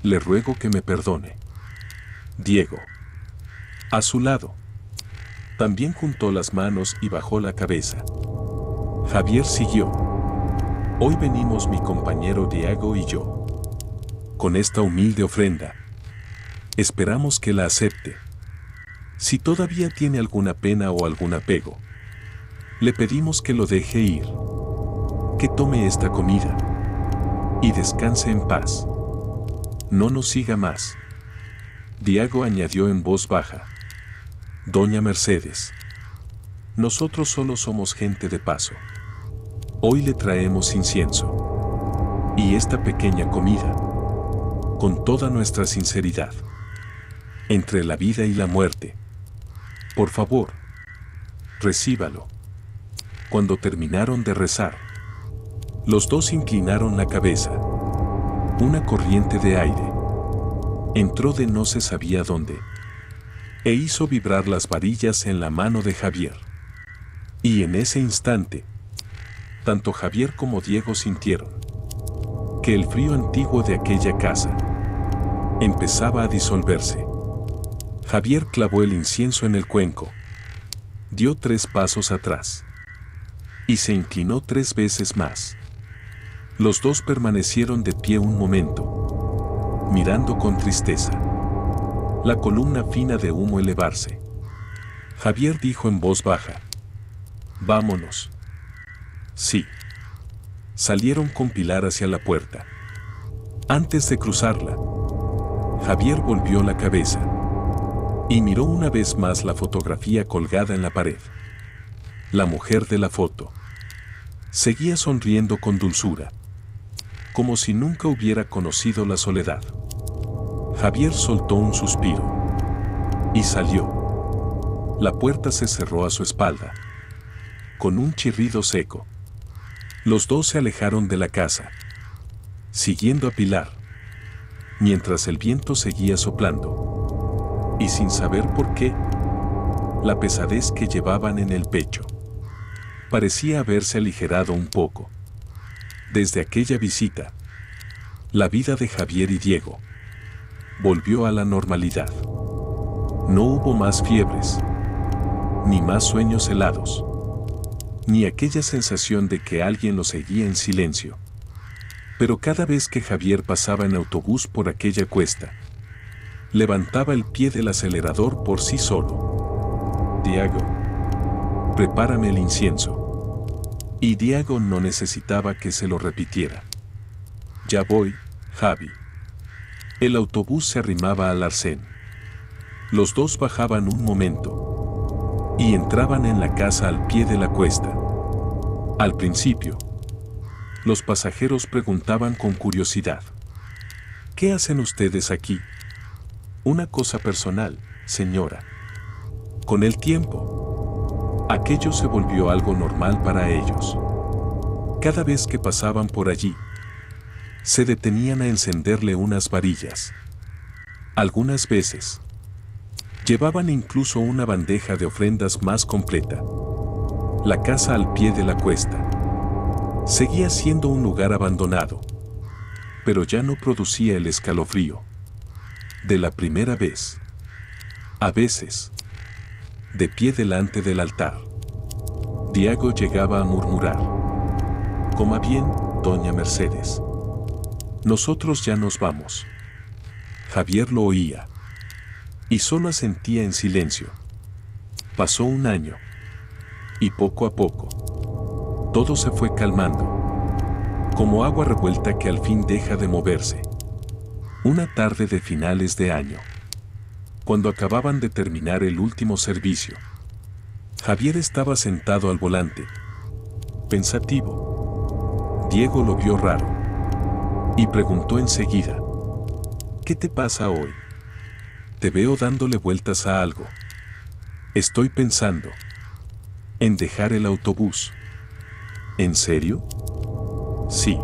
le ruego que me perdone. Diego, a su lado, también juntó las manos y bajó la cabeza. Javier siguió: hoy venimos mi compañero Diego y yo con esta humilde ofrenda. Esperamos que la acepte. Si todavía tiene alguna pena o algún apego, le pedimos que lo deje ir, que tome esta comida y descanse en paz. No nos siga más. Diego añadió en voz baja: Doña Mercedes, nosotros solo somos gente de paso. Hoy le traemos incienso y esta pequeña comida con toda nuestra sinceridad. Entre la vida y la muerte, por favor, recíbalo. Cuando terminaron de rezar, los dos inclinaron la cabeza. Una corriente de aire entró de no se sabía dónde e hizo vibrar las varillas en la mano de Javier. Y en ese instante, tanto Javier como Diego sintieron que el frío antiguo de aquella casa empezaba a disolverse. Javier clavó el incienso en el cuenco. Dio 3 pasos atrás. Y se inclinó 3 veces más. Los dos permanecieron de pie un momento, mirando con tristeza la columna fina de humo elevarse. Javier dijo en voz baja: «Vámonos». Sí. Salieron con Pilar hacia la puerta. Antes de cruzarla, Javier volvió la cabeza y miró una vez más la fotografía colgada en la pared. La mujer de la foto seguía sonriendo con dulzura, como si nunca hubiera conocido la soledad. Javier soltó un suspiro y salió. La puerta se cerró a su espalda, con un chirrido seco. Los dos se alejaron de la casa, siguiendo a Pilar, mientras el viento seguía soplando. Y sin saber por qué, la pesadez que llevaban en el pecho parecía haberse aligerado un poco. Desde aquella visita, la vida de Javier y Diego volvió a la normalidad. No hubo más fiebres, ni más sueños helados, ni aquella sensación de que alguien los seguía en silencio. Pero cada vez que Javier pasaba en autobús por aquella cuesta, levantaba el pie del acelerador por sí solo. «Diego, prepárame el incienso». Y Diego no necesitaba que se lo repitiera. «Ya voy, Javi». El autobús se arrimaba al arcén. Los dos bajaban un momento y entraban en la casa al pie de la cuesta. Al principio, los pasajeros preguntaban con curiosidad: «¿Qué hacen ustedes aquí?». «Una cosa personal, señora». Con el tiempo, aquello se volvió algo normal para ellos. Cada vez que pasaban por allí, se detenían a encenderle unas varillas. Algunas veces, llevaban incluso una bandeja de ofrendas más completa. La casa al pie de la cuesta seguía siendo un lugar abandonado, pero ya no producía el escalofrío de la primera vez. A veces, de pie delante del altar, Diego llegaba a murmurar: «Coma bien, doña Mercedes. Nosotros ya nos vamos». Javier lo oía y solo asentía en silencio. Pasó un año y poco a poco todo se fue calmando, como agua revuelta que al fin deja de moverse. Una tarde de finales de año, cuando acababan de terminar el último servicio, Javier estaba sentado al volante, pensativo. Diego lo vio raro y preguntó enseguida: «¿Qué te pasa hoy? Te veo dándole vueltas a algo». «Estoy pensando en dejar el autobús». «¿En serio?». «Sí.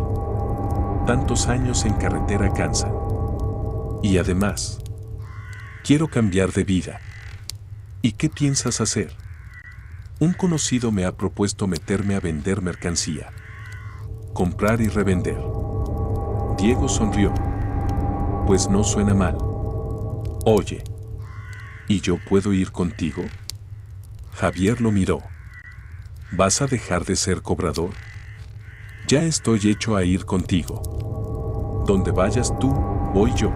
Tantos años en carretera cansan. Y además, quiero cambiar de vida». «¿Y qué piensas hacer?». «Un conocido me ha propuesto meterme a vender mercancía. Comprar y revender». Diego sonrió. «Pues no suena mal. Oye, ¿y yo puedo ir contigo?». Javier lo miró. «¿Vas a dejar de ser cobrador?». «Ya estoy hecho a ir contigo. Donde vayas tú, voy yo».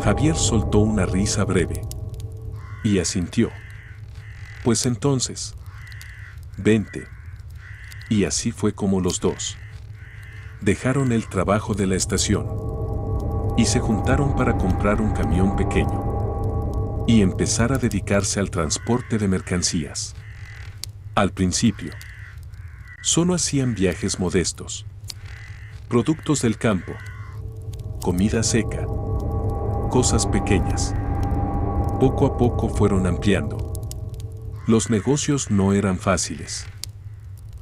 Javier soltó una risa breve y asintió. «Pues entonces, vente». Y así fue como los dos dejaron el trabajo de la estación y se juntaron para comprar un camión pequeño y empezar a dedicarse al transporte de mercancías. Al principio, solo hacían viajes modestos, productos del campo, comida seca, cosas pequeñas. Poco a poco fueron ampliando. Los negocios no eran fáciles.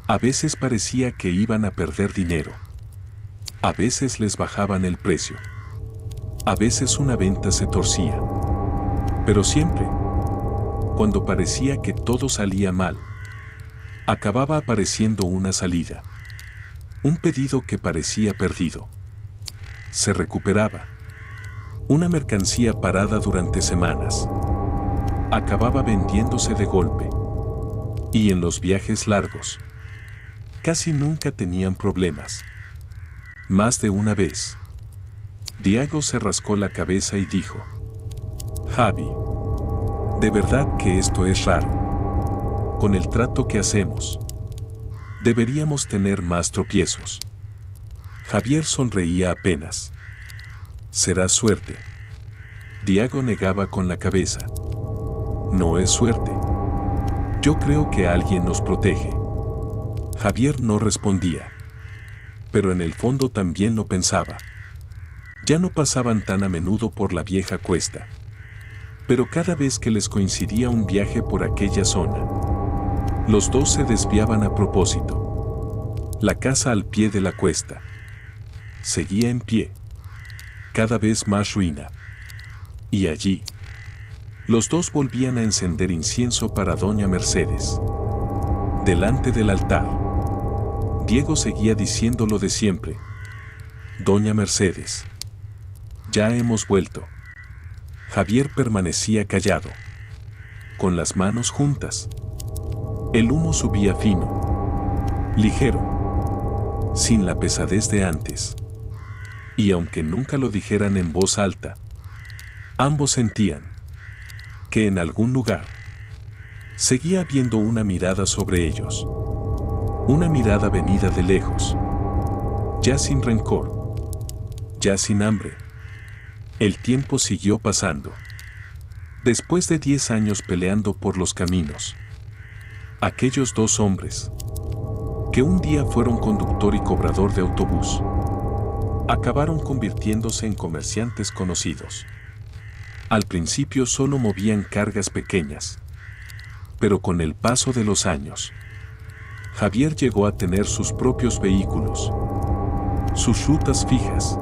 A veces parecía que iban a perder dinero. A veces les bajaban el precio. A veces una venta se torcía. Pero siempre, cuando parecía que todo salía mal, acababa apareciendo una salida. Un pedido que parecía perdido se recuperaba. Una mercancía parada durante semanas acababa vendiéndose de golpe. Y en los viajes largos, casi nunca tenían problemas. Más de una vez, Diego se rascó la cabeza y dijo: Javi, de verdad que esto es raro. Con el trato que hacemos, deberíamos tener más tropiezos. Javier sonreía apenas. Será suerte. Diego negaba con la cabeza. No es suerte. Yo creo que alguien nos protege. Javier no respondía. Pero en el fondo también lo pensaba. Ya no pasaban tan a menudo por la vieja cuesta. Pero cada vez que les coincidía un viaje por aquella zona, los dos se desviaban a propósito. La casa al pie de la cuesta seguía en pie, cada vez más ruina. Y allí, los dos volvían a encender incienso para doña Mercedes. Delante del altar, Diego seguía diciendo lo de siempre: Doña Mercedes, ya hemos vuelto. Javier permanecía callado, con las manos juntas. El humo subía fino, ligero, sin la pesadez de antes. Y aunque nunca lo dijeran en voz alta, ambos sentían que en algún lugar seguía habiendo una mirada sobre ellos. Una mirada venida de lejos, ya sin rencor, ya sin hambre. El tiempo siguió pasando. Después de 10 años peleando por los caminos, aquellos dos hombres, que un día fueron conductor y cobrador de autobús, acabaron convirtiéndose en comerciantes conocidos. Al principio solo movían cargas pequeñas, pero con el paso de los años, Javier llegó a tener sus propios vehículos, sus rutas fijas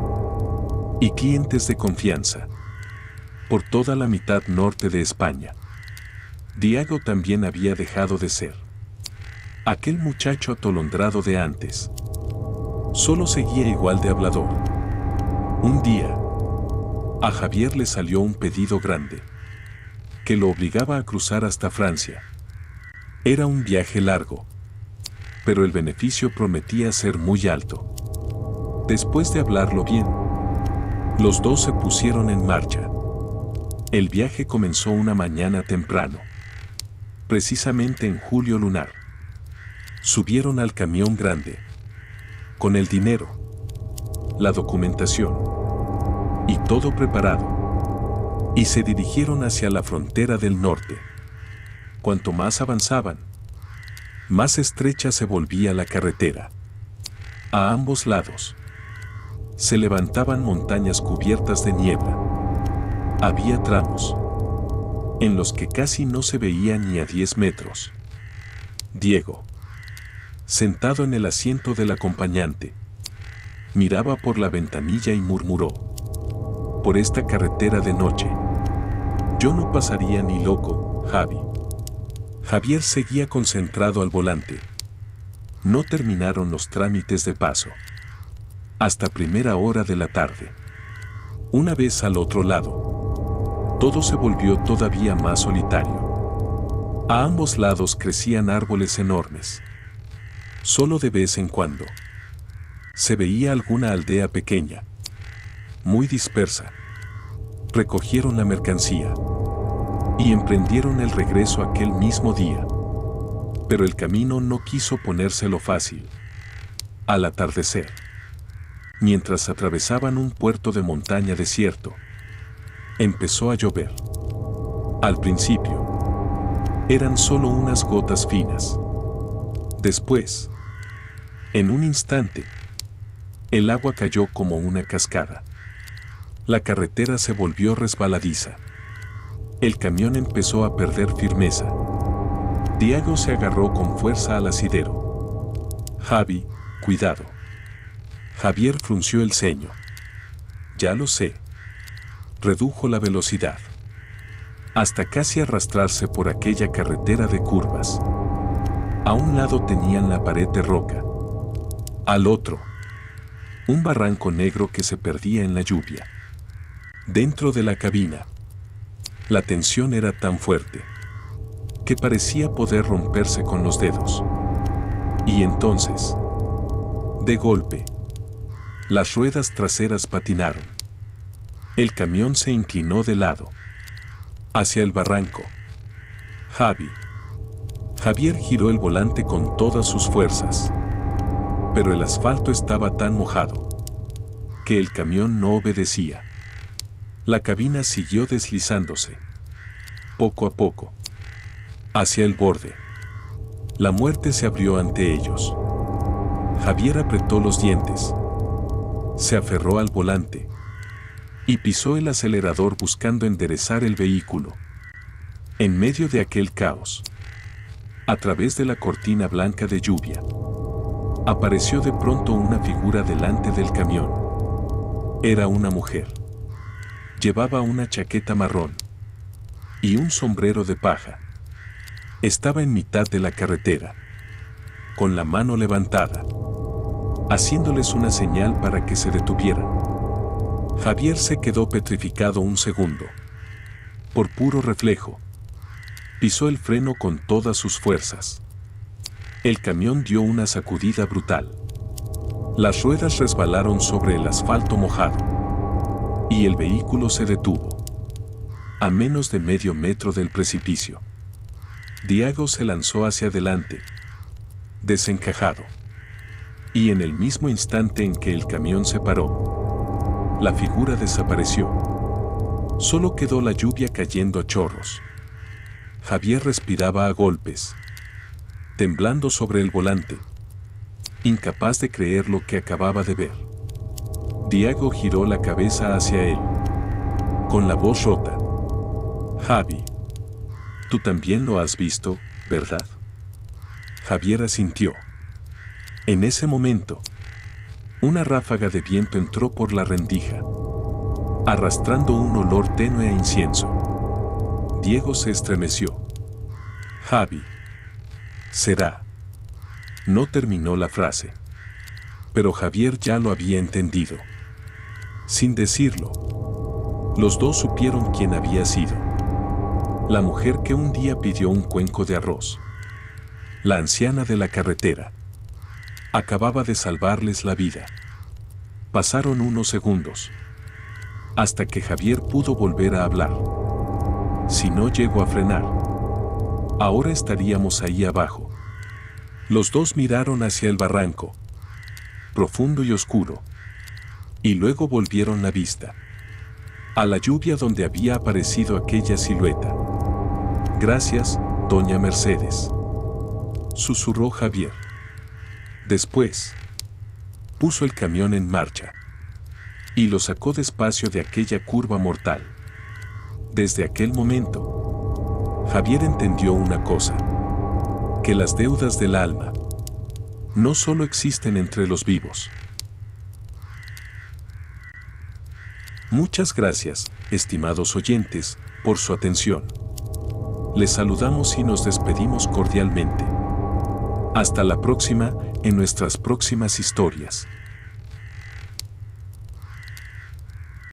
y clientes de confianza por toda la mitad norte de España. Diego también había dejado de ser aquel muchacho atolondrado de antes. Solo seguía igual de hablador. Un día, a Javier le salió un pedido grande, que lo obligaba a cruzar hasta Francia. Era un viaje largo, pero el beneficio prometía ser muy alto. Después de hablarlo bien, los dos se pusieron en marcha. El viaje comenzó una mañana temprano, precisamente en julio lunar. Subieron al camión grande, con el dinero, la documentación y todo preparado, y se dirigieron hacia la frontera del norte. Cuanto más avanzaban, más estrecha se volvía la carretera. A ambos lados se levantaban montañas cubiertas de niebla. Había tramos en los que casi no se veía ni a 10 metros. Diego, sentado en el asiento del acompañante, miraba por la ventanilla y murmuró: por esta carretera de noche, yo no pasaría ni loco, Javi. Javier seguía concentrado al volante. No terminaron los trámites de paso hasta primera hora de la tarde. Una vez al otro lado, todo se volvió todavía más solitario. A ambos lados crecían árboles enormes. Solo de vez en cuando se veía alguna aldea pequeña, muy dispersa. Recogieron la mercancía y emprendieron el regreso aquel mismo día. Pero el camino no quiso ponérselo fácil. Al atardecer, mientras atravesaban un puerto de montaña desierto, empezó a llover. Al principio, eran solo unas gotas finas. Después, en un instante, el agua cayó como una cascada. La carretera se volvió resbaladiza. El camión empezó a perder firmeza. Diego se agarró con fuerza al asidero. Javi, cuidado. Javier frunció el ceño. Ya lo sé. Redujo la velocidad, hasta casi arrastrarse por aquella carretera de curvas. A un lado tenían la pared de roca. Al otro, un barranco negro que se perdía en la lluvia. Dentro de la cabina, la tensión era tan fuerte que parecía poder romperse con los dedos. Y entonces, de golpe, las ruedas traseras patinaron. El camión se inclinó de lado, hacia el barranco. Javier giró el volante con todas sus fuerzas, pero el asfalto estaba tan mojado que el camión no obedecía. La cabina siguió deslizándose, poco a poco, hacia el borde. La muerte se abrió ante ellos. Javier apretó los dientes, se aferró al volante y pisó el acelerador buscando enderezar el vehículo. En medio de aquel caos, a través de la cortina blanca de lluvia, apareció de pronto una figura delante del camión. Era una mujer. Llevaba una chaqueta marrón y un sombrero de paja. Estaba en mitad de la carretera, con la mano levantada, haciéndoles una señal para que se detuvieran. Javier se quedó petrificado un segundo. Por puro reflejo, pisó el freno con todas sus fuerzas. El camión dio una sacudida brutal. Las ruedas resbalaron sobre el asfalto mojado y el vehículo se detuvo, a menos de medio metro del precipicio. Diego se lanzó hacia adelante, desencajado. Y en el mismo instante en que el camión se paró, la figura desapareció. Solo quedó la lluvia cayendo a chorros. Javier respiraba a golpes, temblando sobre el volante, incapaz de creer lo que acababa de ver. Diego giró la cabeza hacia él, con la voz rota. Javi, tú también lo has visto, ¿verdad? Javier asintió. En ese momento, una ráfaga de viento entró por la rendija, arrastrando un olor tenue a incienso. Diego se estremeció. Javi, será. No terminó la frase, pero Javier ya lo había entendido. Sin decirlo, los dos supieron quién había sido. La mujer que un día pidió un cuenco de arroz. La anciana de la carretera. Acababa de salvarles la vida. Pasaron unos segundos, hasta que Javier pudo volver a hablar. Si no llego a frenar, ahora estaríamos ahí abajo. Los dos miraron hacia el barranco, profundo y oscuro, y luego volvieron la vista a la lluvia donde había aparecido aquella silueta. Gracias, doña Mercedes, susurró Javier. Después, puso el camión en marcha y lo sacó despacio de aquella curva mortal. Desde aquel momento, Javier entendió una cosa: que las deudas del alma no solo existen entre los vivos. Muchas gracias, estimados oyentes, por su atención. Les saludamos y nos despedimos cordialmente. Hasta la próxima, en nuestras próximas historias.